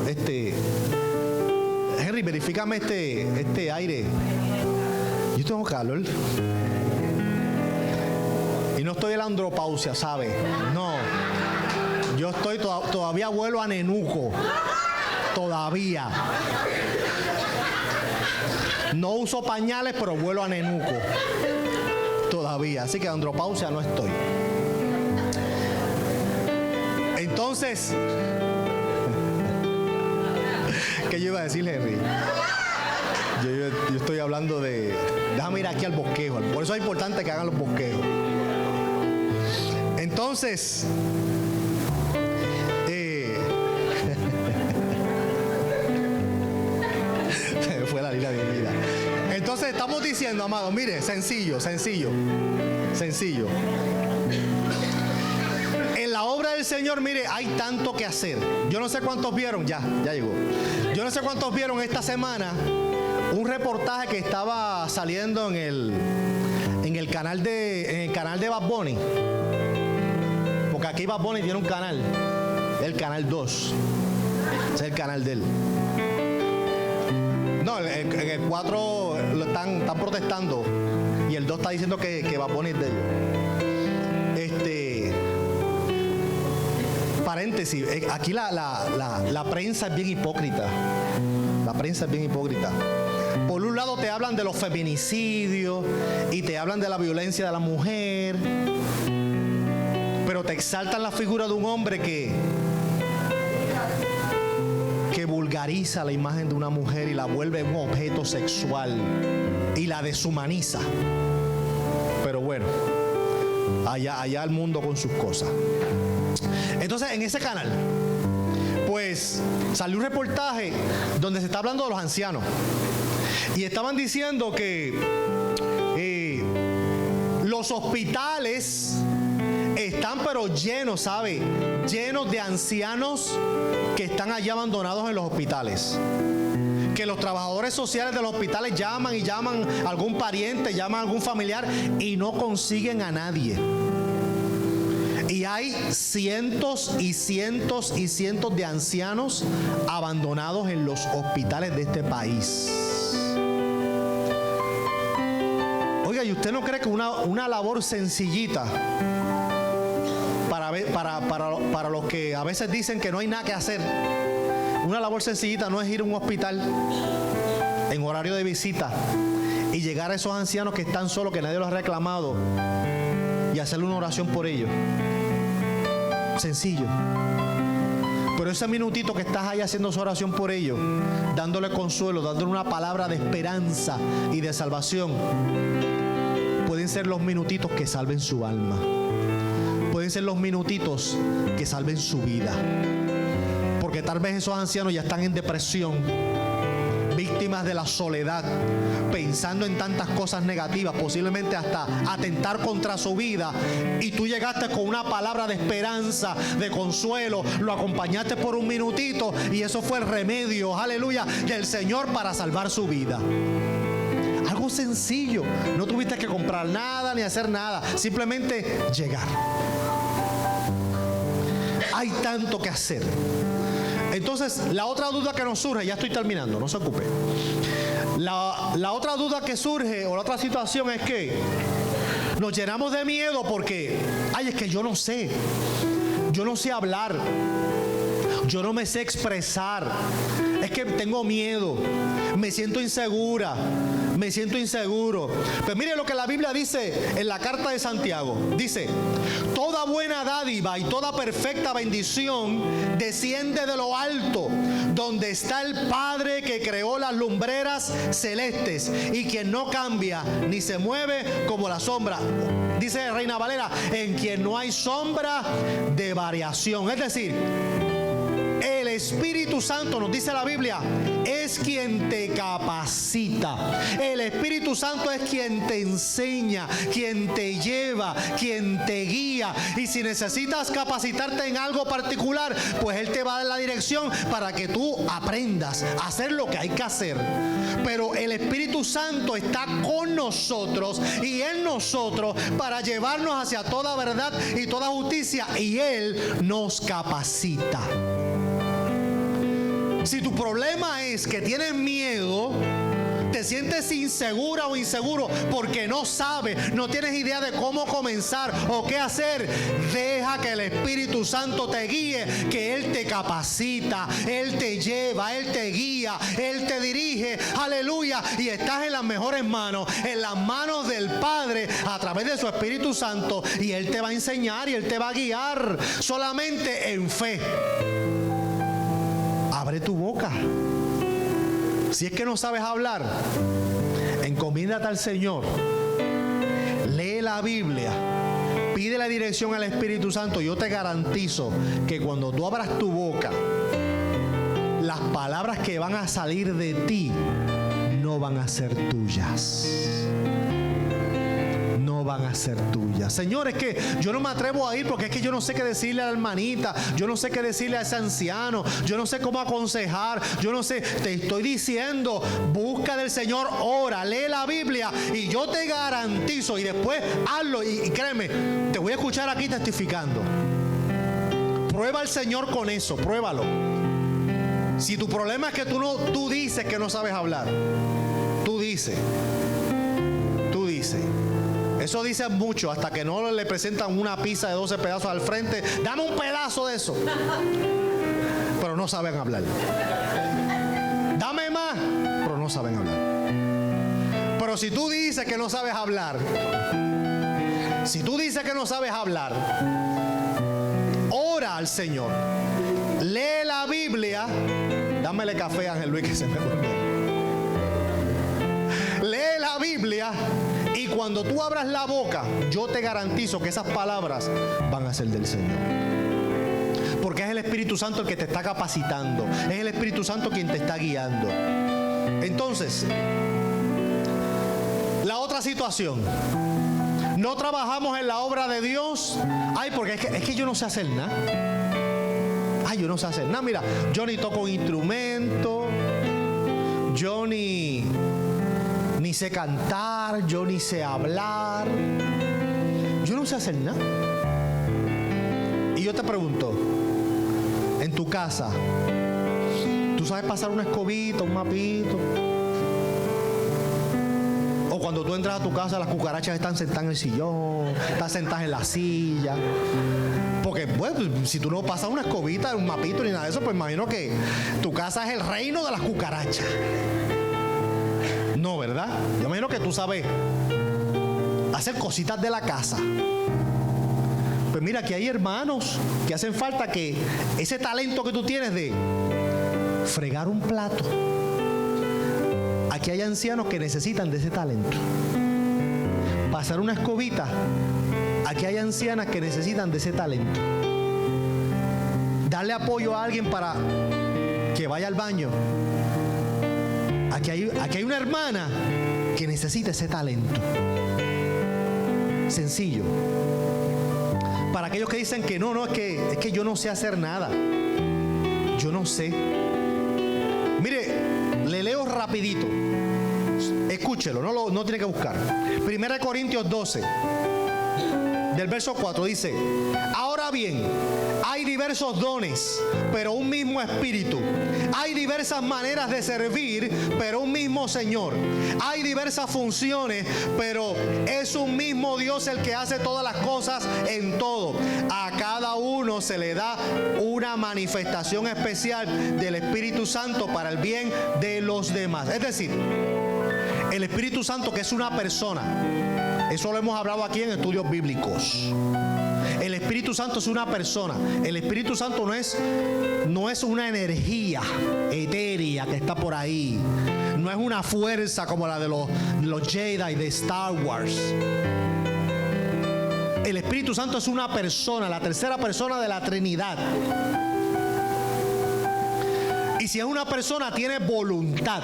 Henry, verifícame este aire. Yo tengo calor. Y no estoy en la andropausia, ¿sabe? No. Yo estoy todavía vuelo a nenuco. Todavía. No uso pañales, pero vuelo a nenuco. Todavía. Así que andropausia no estoy. Entonces, ¿qué yo iba a decir, Henry? Yo estoy hablando de... Déjame ir aquí al bosquejo. Por eso es importante que hagan los bosquejos. Entonces, fue la línea de mi vida. Entonces estamos diciendo, amado, mire, sencillo. En la obra del Señor, mire, hay tanto que hacer. Yo no sé cuántos vieron, ya llegó. Yo no sé cuántos vieron esta semana un reportaje que estaba saliendo en el canal de Bad Bunny. Porque aquí Bad Bunny tiene un canal, el canal 2. Ese es el canal de él. No, en el 4 están protestando y el 2 está diciendo que Bad Bunny es de ellos. Paréntesis, aquí la prensa es bien hipócrita. La prensa es bien hipócrita. Por un lado te hablan de los feminicidios y te hablan de la violencia de la mujer, pero te exaltan la figura de un hombre que vulgariza la imagen de una mujer y la vuelve un objeto sexual y la deshumaniza. Pero bueno, allá el mundo con sus cosas. Entonces, en ese canal, pues salió un reportaje donde se está hablando de los ancianos y estaban diciendo que los hospitales están pero llenos, ¿sabe? Llenos de ancianos que están allí abandonados en los hospitales. Que los trabajadores sociales de los hospitales llaman y llaman a algún pariente, llaman a algún familiar y no consiguen a nadie. Y hay cientos y cientos y cientos de ancianos abandonados en los hospitales de este país. Oiga, ¿y usted no cree que una labor sencillita para los que a veces dicen que no hay nada que hacer, una labor sencillita no es ir a un hospital en horario de visita y llegar a esos ancianos que están solos, que nadie los ha reclamado, y hacerle una oración por ellos? Sencillo. Pero ese minutito que estás ahí haciendo su oración por ellos, dándole consuelo, dándole una palabra de esperanza y de salvación, pueden ser los minutitos que salven su alma. Pueden ser los minutitos que salven su vida. Porque tal vez esos ancianos ya están en depresión, víctimas de la soledad, pensando en tantas cosas negativas, posiblemente hasta atentar contra su vida, y tú llegaste con una palabra de esperanza, de consuelo, lo acompañaste por un minutito y eso fue el remedio, aleluya, del Señor para salvar su vida. Algo sencillo, no tuviste que comprar nada ni hacer nada, simplemente llegar. Hay tanto que hacer. Entonces, la otra duda que nos surge, ya estoy terminando, no se ocupe. La otra duda que surge, o la otra situación, es que nos llenamos de miedo porque, es que yo no sé hablar, yo no me sé expresar, es que tengo miedo, me siento insegura, me siento inseguro. Pues mire lo que la Biblia dice en la carta de Santiago. Dice: toda buena dádiva y toda perfecta bendición desciende de lo alto, donde está el Padre que creó las lumbreras celestes y quien no cambia ni se mueve como la sombra. Dice Reina Valera: en quien no hay sombra de variación. Es decir, el Espíritu Santo, nos dice la Biblia, es quien te capacita. El Espíritu Santo es quien te enseña, quien te lleva, quien te guía. Y si necesitas capacitarte en algo particular, pues Él te va a dar la dirección para que tú aprendas a hacer lo que hay que hacer. Pero el Espíritu Santo está con nosotros y en nosotros para llevarnos hacia toda verdad y toda justicia, y Él nos capacita. Si tu problema es que tienes miedo, te sientes insegura o inseguro porque no sabes, no tienes idea de cómo comenzar o qué hacer, deja que el Espíritu Santo te guíe, que Él te capacita, Él te lleva, Él te guía, Él te dirige, aleluya, y estás en las mejores manos, en las manos del Padre a través de su Espíritu Santo, y Él te va a enseñar y Él te va a guiar solamente en fe. Abre tu boca. Si es que no sabes hablar, encomiéndate al Señor. Lee la Biblia. Pide la dirección al Espíritu Santo. Yo te garantizo que cuando tú abras tu boca, las palabras que van a salir de ti no van a ser tuyas. No van a ser tuyas. Señor, es que yo no me atrevo a ir porque es que yo no sé qué decirle a la hermanita, yo no sé qué decirle a ese anciano, yo no sé cómo aconsejar, yo no sé. Te estoy diciendo, busca del Señor, ora, lee la Biblia y yo te garantizo, y después hazlo, y créeme, te voy a escuchar aquí testificando. Prueba al Señor con eso, pruébalo. Si tu problema es que tú dices que no sabes hablar, tú dices. Eso dicen mucho, hasta que no le presentan una pizza de 12 pedazos al frente. Dame un pedazo de eso. Pero no saben hablar. Dame más, pero no saben hablar. Pero si tú dices que no sabes hablar, ora al Señor. Lee la Biblia Dámele café a Ángel Luis que se me duerme. Lee la Biblia y cuando tú abras la boca, yo te garantizo que esas palabras van a ser del Señor. Porque es el Espíritu Santo el que te está capacitando. Es el Espíritu Santo quien te está guiando. Entonces, la otra situación. No trabajamos en la obra de Dios. Ay, porque es que yo no sé hacer nada. Ay, yo no sé hacer nada. Mira, yo ni toco un instrumento. Yo ni sé cantar. Yo ni sé hablar. Yo no sé hacer nada. Y yo te pregunto, en tu casa, ¿tú sabes pasar una escobita, un mapito? O cuando tú entras a tu casa, las cucarachas están sentadas en el sillón, están sentadas en la silla. Porque, bueno, si tú no pasas una escobita, un mapito ni nada de eso, pues imagino que tu casa es el reino de las cucarachas. No, ¿verdad? Yo imagino que tú sabes hacer cositas de la casa. Pues mira, que hay hermanos que hacen falta que ese talento que tú tienes de fregar un plato. Aquí hay ancianos que necesitan de ese talento. Pasar una escobita. Aquí hay ancianas que necesitan de ese talento. Darle apoyo a alguien para que vaya al baño. Aquí hay una hermana que necesita ese talento. Sencillo. Para aquellos que dicen que no, es que yo no sé hacer nada. Yo no sé. Mire, le leo rapidito. Escúchelo, no tiene que buscar. 1 Corintios 12, del verso 4 dice: ahora bien, hay diversos dones, pero un mismo Espíritu. Hay diversas maneras de servir, pero un mismo Señor. Hay diversas funciones, pero es un mismo Dios el que hace todas las cosas en todo. A cada uno se le da una manifestación especial del Espíritu Santo para el bien de los demás. Es decir, el Espíritu Santo, que es una persona, eso lo hemos hablado aquí en estudios bíblicos. El Espíritu Santo es una persona. El Espíritu Santo no es una energía etérea que está por ahí. No es una fuerza como la de los Jedi de Star Wars. El Espíritu Santo es una persona, la tercera persona de la Trinidad. Y si es una persona, tiene voluntad,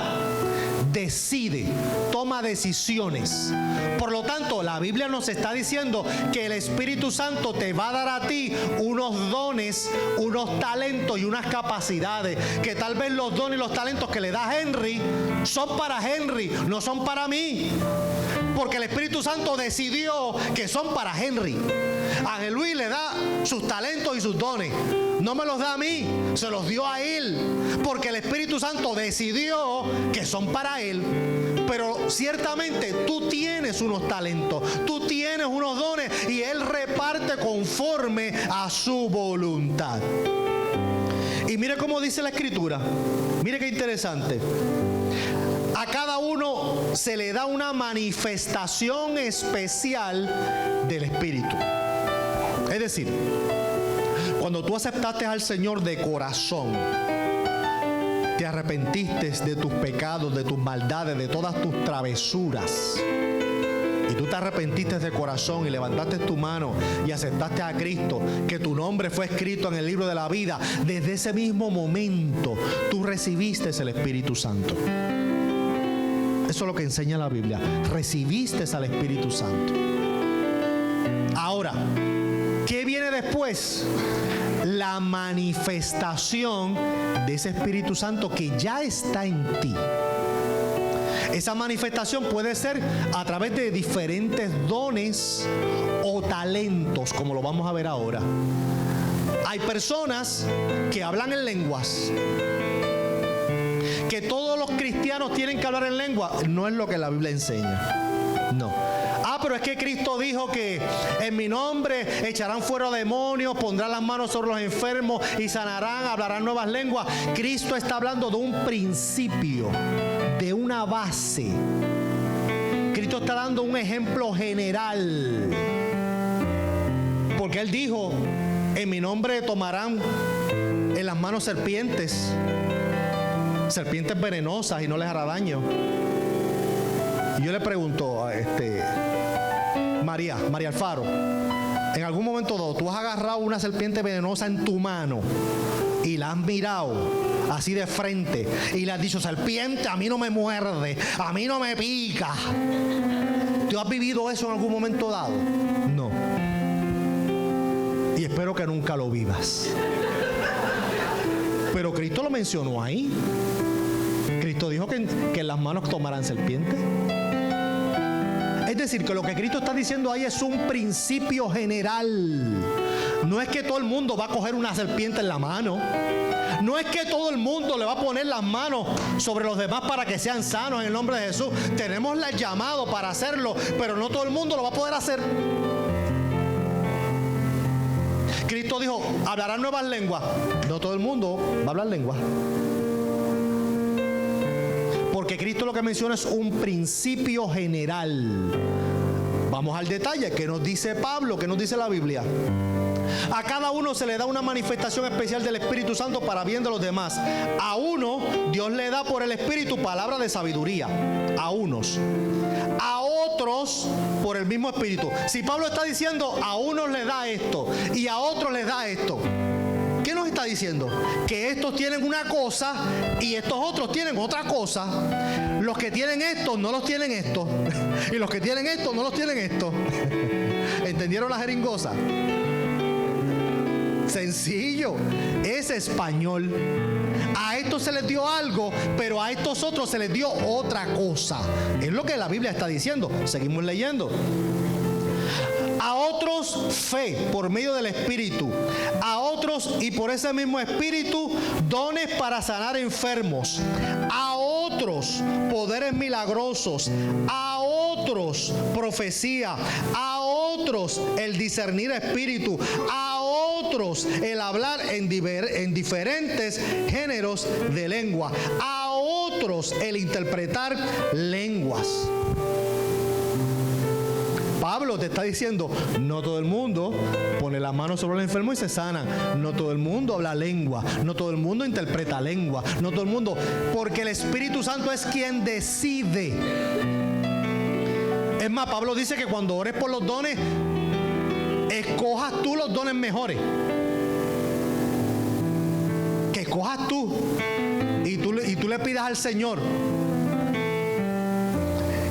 decide, toma decisiones. Por lo tanto, la Biblia nos está diciendo que el Espíritu Santo te va a dar a ti unos dones, unos talentos y unas capacidades, que tal vez los dones y los talentos que le da Henry son para Henry, no son para mí. Porque el Espíritu Santo decidió que son para Henry. A Ángel Luis le da sus talentos y sus dones. No me los da a mí, se los dio a él. Porque el Espíritu Santo decidió que son para él. Pero ciertamente tú tienes unos talentos, tú tienes unos dones y él reparte conforme a su voluntad. Y mire cómo dice la Escritura. Mire qué interesante. A cada uno se le da una manifestación especial del Espíritu. Es decir, cuando tú aceptaste al Señor de corazón, te arrepentiste de tus pecados, de tus maldades, de todas tus travesuras, y tú te arrepentiste de corazón y levantaste tu mano y aceptaste a Cristo, que tu nombre fue escrito en el libro de la vida, desde ese mismo momento tú recibiste el Espíritu Santo. Eso es lo que enseña la Biblia. Recibiste al Espíritu Santo. Ahora, ¿qué viene después? La manifestación de ese Espíritu Santo que ya está en ti. Esa manifestación puede ser a través de diferentes dones o talentos, como lo vamos a ver ahora. Hay personas que hablan en lenguas. Que todos los cristianos tienen que hablar en lengua. No es lo que la Biblia enseña. No. Pero es que Cristo dijo que en mi nombre echarán fuera demonios, pondrán las manos sobre los enfermos y sanarán, hablarán nuevas lenguas. Cristo está hablando de un principio, de una base. Cristo está dando un ejemplo general. Porque Él dijo, en mi nombre tomarán en las manos serpientes serpientes venenosas y no les hará daño. Y yo le pregunto a María Alfaro, en algún momento dado, ¿tú has agarrado una serpiente venenosa en tu mano y la has mirado así de frente y le has dicho: serpiente, a mí no me muerde, a mí no me pica? ¿Tú has vivido eso en algún momento dado? No. Y espero que nunca lo vivas. Pero Cristo lo mencionó ahí. Cristo dijo que en las manos tomarán serpiente. Es decir, que lo que Cristo está diciendo ahí es un principio general. No es que todo el mundo va a coger una serpiente en la mano. No es que todo el mundo le va a poner las manos sobre los demás para que sean sanos en el nombre de Jesús. Tenemos el llamado para hacerlo, pero no todo el mundo lo va a poder hacer. Cristo dijo: hablarán nuevas lenguas. No todo el mundo va a hablar lenguas. Porque Cristo lo que menciona es un principio general. Vamos al detalle. ¿Qué nos dice Pablo? ¿Qué nos dice la Biblia? A cada uno se le da una manifestación especial del Espíritu Santo para bien de los demás. A uno Dios le da por el Espíritu palabra de sabiduría. A unos. A otros por el mismo Espíritu. Si Pablo está diciendo a unos le da esto y a otros les da esto, ¿qué nos está diciendo? Que estos tienen una cosa y estos otros tienen otra cosa. Los que tienen esto no los tienen esto. Y los que tienen esto no los tienen esto. ¿Entendieron la jeringosa? Sencillo, es español. A estos se les dio algo, pero a estos otros se les dio otra cosa. Es lo que la Biblia está diciendo. Seguimos leyendo. A otros fe por medio del Espíritu. A otros, y por ese mismo Espíritu, dones para sanar enfermos. A otros, poderes milagrosos. A otros, profecía. A otros, el discernir espíritu. A otros, el hablar en diferentes géneros de lengua. A otros, el interpretar lenguas. Pablo te está diciendo: no todo el mundo pone las manos sobre el enfermo y se sana. No todo el mundo habla lengua. No todo el mundo interpreta lengua. No todo el mundo, porque el Espíritu Santo es quien decide. Es más, Pablo dice que cuando ores por los dones, escojas tú los dones mejores. Que escojas tú y tú le pidas al Señor.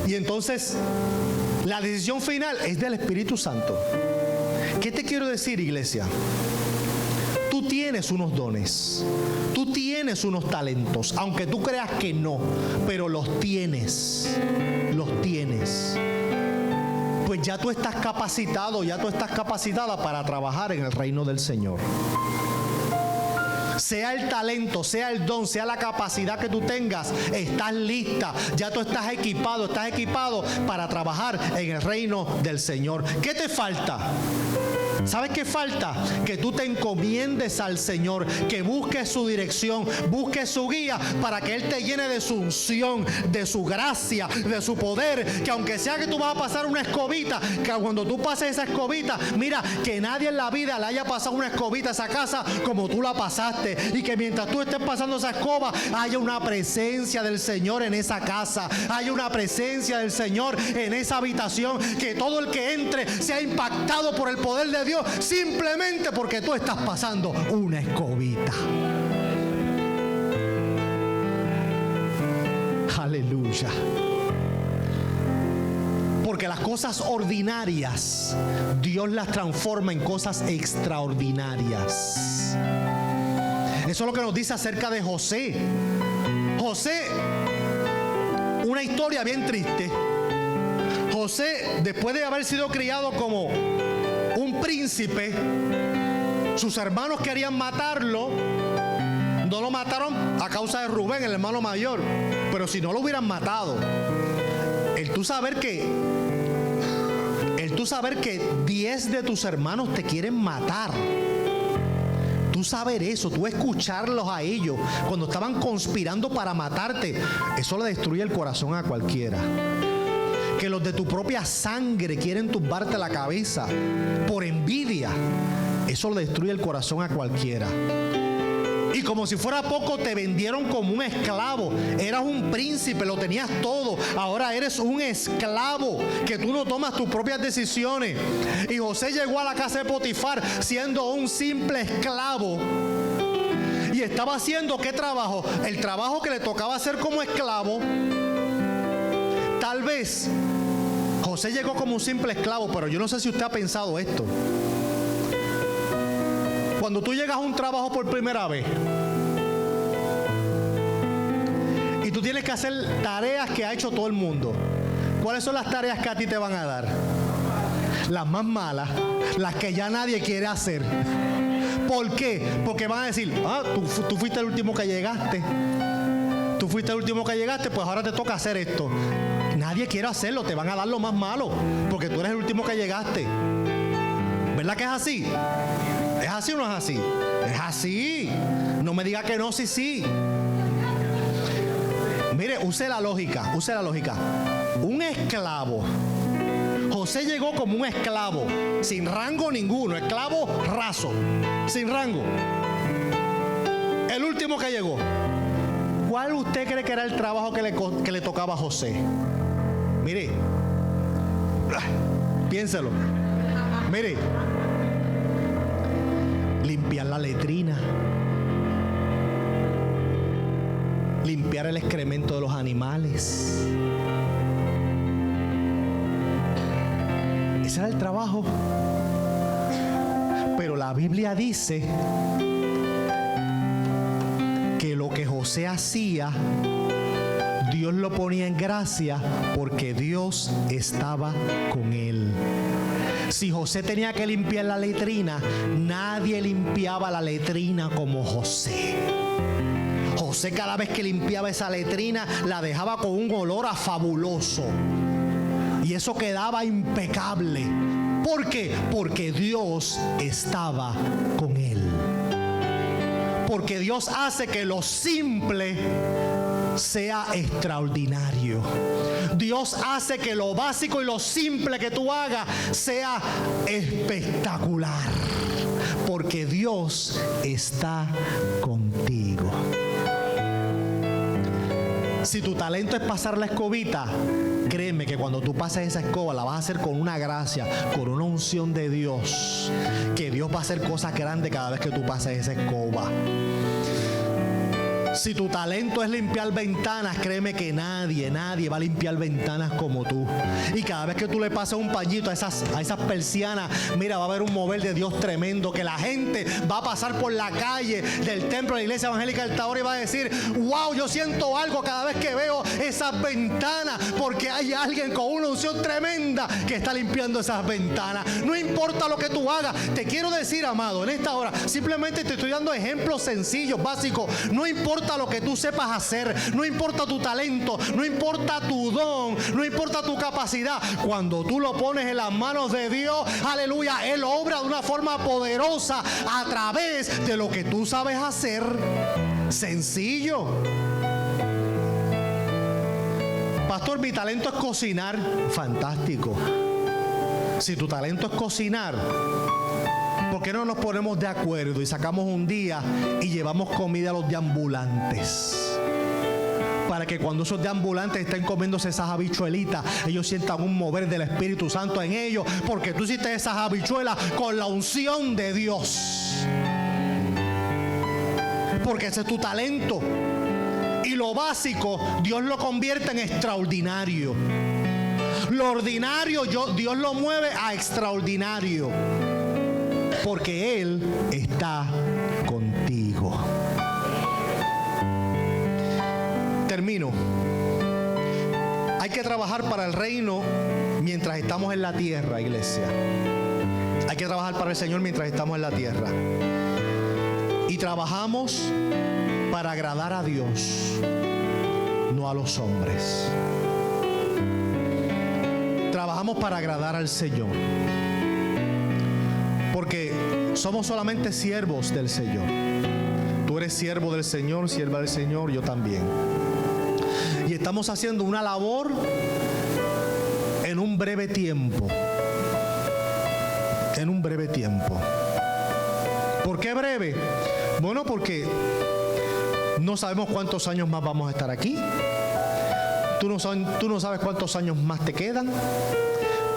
Y entonces la decisión final es del Espíritu Santo. ¿Qué te quiero decir, iglesia? Tú tienes unos dones, tú tienes unos talentos, aunque tú creas que no, pero los tienes, Pues ya tú estás capacitado, ya tú estás capacitada para trabajar en el reino del Señor. Sea el talento, sea el don, sea la capacidad que tú tengas, estás lista, ya tú estás equipado para trabajar en el reino del Señor. ¿Qué te falta? ¿Sabes qué falta? Que tú te encomiendes al Señor, que busques su dirección, busques su guía para que Él te llene de su unción, de su gracia, de su poder. Que aunque sea que tú vas a pasar una escobita, que cuando tú pases esa escobita, mira, que nadie en la vida le haya pasado una escobita a esa casa como tú la pasaste. Y que mientras tú estés pasando esa escoba, haya una presencia del Señor en esa casa, haya una presencia del Señor en esa habitación. Que todo el que entre sea impactado por el poder de Dios, simplemente porque tú estás pasando una escobita. Aleluya. Porque las cosas ordinarias, Dios las transforma en cosas extraordinarias. Eso es lo que nos dice acerca de José. José, una historia bien triste. José, después de haber sido criado como un príncipe, sus hermanos querían matarlo. No lo mataron a causa de Rubén, el hermano mayor, pero si no lo hubieran matado, tú saber que 10 de tus hermanos te quieren matar, tú saber eso, tú escucharlos a ellos cuando estaban conspirando para matarte, eso le destruye el corazón a cualquiera. Que los de tu propia sangre quieren tumbarte la cabeza por envidia, eso le destruye el corazón a cualquiera. Y como si fuera poco, te vendieron como un esclavo. Eras un príncipe, lo tenías todo. Ahora eres un esclavo, que tú no tomas tus propias decisiones. Y José llegó a la casa de Potifar siendo un simple esclavo. Y estaba haciendo ¿qué trabajo? El trabajo que le tocaba hacer como esclavo. Tal vez José llegó como un simple esclavo, pero yo no sé si usted ha pensado esto. Cuando tú llegas a un trabajo por primera vez y tú tienes que hacer tareas que ha hecho todo el mundo, ¿cuáles son las tareas que a ti te van a dar? Las más malas, las que ya nadie quiere hacer. ¿Por qué? Porque van a decir, tú fuiste el último que llegaste. Tú fuiste el último que llegaste, pues ahora te toca hacer esto. Nadie quiere hacerlo, te van a dar lo más malo, porque tú eres el último que llegaste. ¿Verdad que es así? ¿Es así o no es así? Es así. No me diga que no, sí. Mire, use la lógica. Un esclavo. José llegó como un esclavo, sin rango ninguno, esclavo raso, sin rango. El último que llegó. ¿Cuál usted cree que era el trabajo que le tocaba a José? Mire, piénselo. Mire, limpiar la letrina, limpiar el excremento de los animales. Ese era el trabajo. Pero la Biblia dice que lo que José hacía, Dios lo ponía en gracia porque Dios estaba con él. Si José tenía que limpiar la letrina, nadie limpiaba la letrina como José. José, cada vez que limpiaba esa letrina, la dejaba con un olor a fabuloso. Y eso quedaba impecable. ¿Por qué? Porque Dios estaba con él. Porque Dios hace que lo simple sea extraordinario. Dios hace que lo básico y lo simple que tú hagas sea espectacular. Porque Dios está contigo. Si tu talento es pasar la escobita, créeme que cuando tú pases esa escoba la vas a hacer con una gracia, con una unción de Dios, que Dios va a hacer cosas grandes cada vez que tú pases esa escoba. Si tu talento es limpiar ventanas, créeme que nadie va a limpiar ventanas como tú. Y cada vez que tú le pases un pañito a esas persianas, mira, va a haber un mover de Dios tremendo, que la gente va a pasar por la calle del templo de la Iglesia Evangélica del Tabor y va a decir, wow, yo siento algo cada vez que veo esas ventanas, porque hay alguien con una unción tremenda que está limpiando esas ventanas. No importa lo que tú hagas, te quiero decir, amado, en esta hora, simplemente te estoy dando ejemplos sencillos, básicos. No importa lo que tú sepas hacer, no importa tu talento, no importa tu don, no importa tu capacidad. Cuando tú lo pones en las manos de Dios, aleluya, Él obra de una forma poderosa a través de lo que tú sabes hacer. Sencillo. Pastor, mi talento es cocinar. Fantástico. Si tu talento es cocinar, ¿por qué no nos ponemos de acuerdo y sacamos un día y llevamos comida a los deambulantes? Para que cuando esos deambulantes estén comiéndose esas habichuelitas, ellos sientan un mover del Espíritu Santo en ellos, porque tú hiciste esas habichuelas con la unción de Dios. Porque ese es tu talento. Y lo básico, Dios lo convierte en extraordinario. Lo ordinario, Dios lo mueve a extraordinario. Porque Él está contigo. Termino. Hay que trabajar para el reino mientras estamos en la tierra, iglesia. Hay que trabajar para el Señor mientras estamos en la tierra. Y trabajamos para agradar a Dios, no a los hombres. Trabajamos para agradar al Señor. Porque somos solamente siervos del Señor. Tú eres siervo del Señor, sierva del Señor, yo también. Y estamos haciendo una labor en un breve tiempo. En un breve tiempo. ¿Por qué breve? Bueno, porque no sabemos cuántos años más vamos a estar aquí. Tú no sabes cuántos años más te quedan.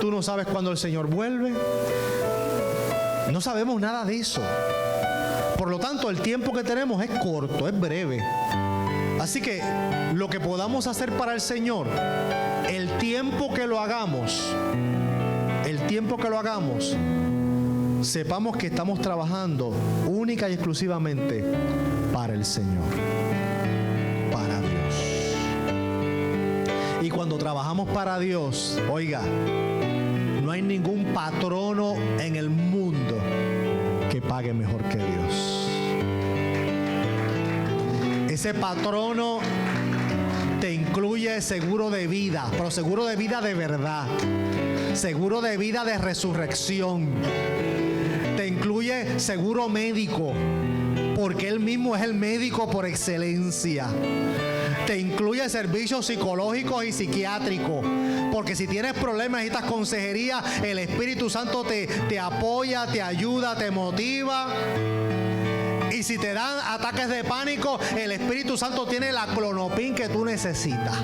Tú no sabes cuándo el Señor vuelve. No sabemos nada de eso. Por lo tanto, el tiempo que tenemos es corto, es breve. Así que lo que podamos hacer para el Señor, el tiempo que lo hagamos, sepamos que estamos trabajando única y exclusivamente para el Señor, para Dios. Y cuando trabajamos para Dios, oiga, no hay ningún patrono en el mundo que pague mejor que Dios. Ese patrono te incluye seguro de vida, pero seguro de vida de verdad, seguro de vida de resurrección. Te incluye seguro médico, porque Él mismo es el médico por excelencia. Te incluye servicios psicológicos y psiquiátricos, porque si tienes problemas y necesitas consejería, el Espíritu Santo te apoya, te ayuda, te motiva. Y si te dan ataques de pánico, el Espíritu Santo tiene la Clonopin que tú necesitas.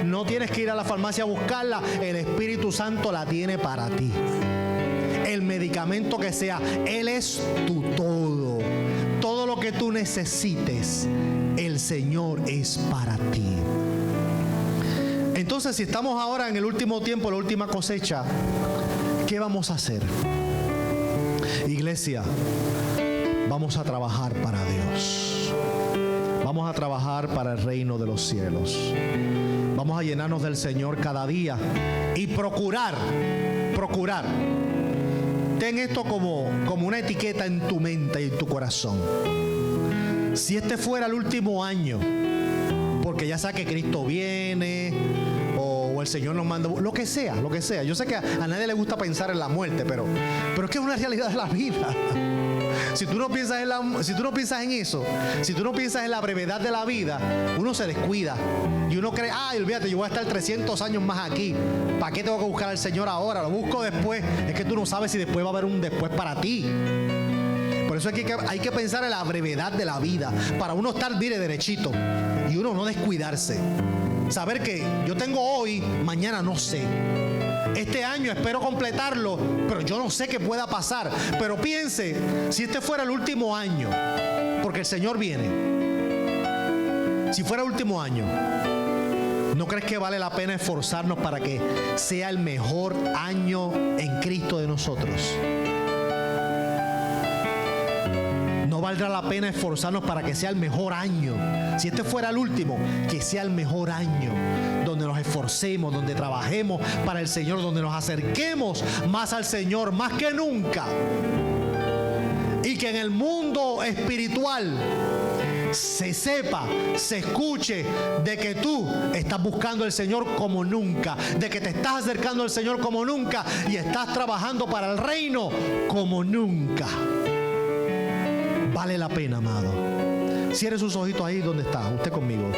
No tienes que ir a la farmacia a buscarla, el Espíritu Santo la tiene para ti. El medicamento que sea, Él es tu todo. Todo lo que tú necesites, el Señor es para ti. Entonces, si estamos ahora en el último tiempo, la última cosecha, ¿qué vamos a hacer? Iglesia, vamos a trabajar para Dios. Vamos a trabajar para el reino de los cielos. Vamos a llenarnos del Señor cada día y procurar. Ten esto como una etiqueta en tu mente y en tu corazón. Si este fuera el último año, porque ya sea que Cristo viene o el Señor nos manda, lo que sea. Yo sé que a nadie le gusta pensar en la muerte, pero es que es una realidad de la vida. Si tú no piensas en eso, si tú no piensas en la brevedad de la vida, uno se descuida y uno cree, olvídate, yo voy a estar 300 años más aquí. ¿Para qué tengo que buscar al Señor ahora? Lo busco después. Es que tú no sabes si después va a haber un después para ti. Por eso hay que pensar en la brevedad de la vida, para uno estar, derechito y uno no descuidarse. Saber que yo tengo hoy, mañana no sé. Este año espero completarlo, pero yo no sé qué pueda pasar. Pero piense, si este fuera el último año, porque el Señor viene. Si fuera el último año, ¿no crees que vale la pena esforzarnos para que sea el mejor año en Cristo de nosotros? ¿No valdrá la pena esforzarnos para que sea el mejor año? Si este fuera el último, que sea el mejor año, donde nos esforcemos, donde trabajemos para el Señor, donde nos acerquemos más al Señor, más que nunca. Y que en el mundo espiritual se sepa, se escuche de que tú estás buscando al Señor como nunca, de que te estás acercando al Señor como nunca y estás trabajando para el reino como nunca. Vale la pena, amado. Cierre sus ojitos ahí donde está, usted conmigo.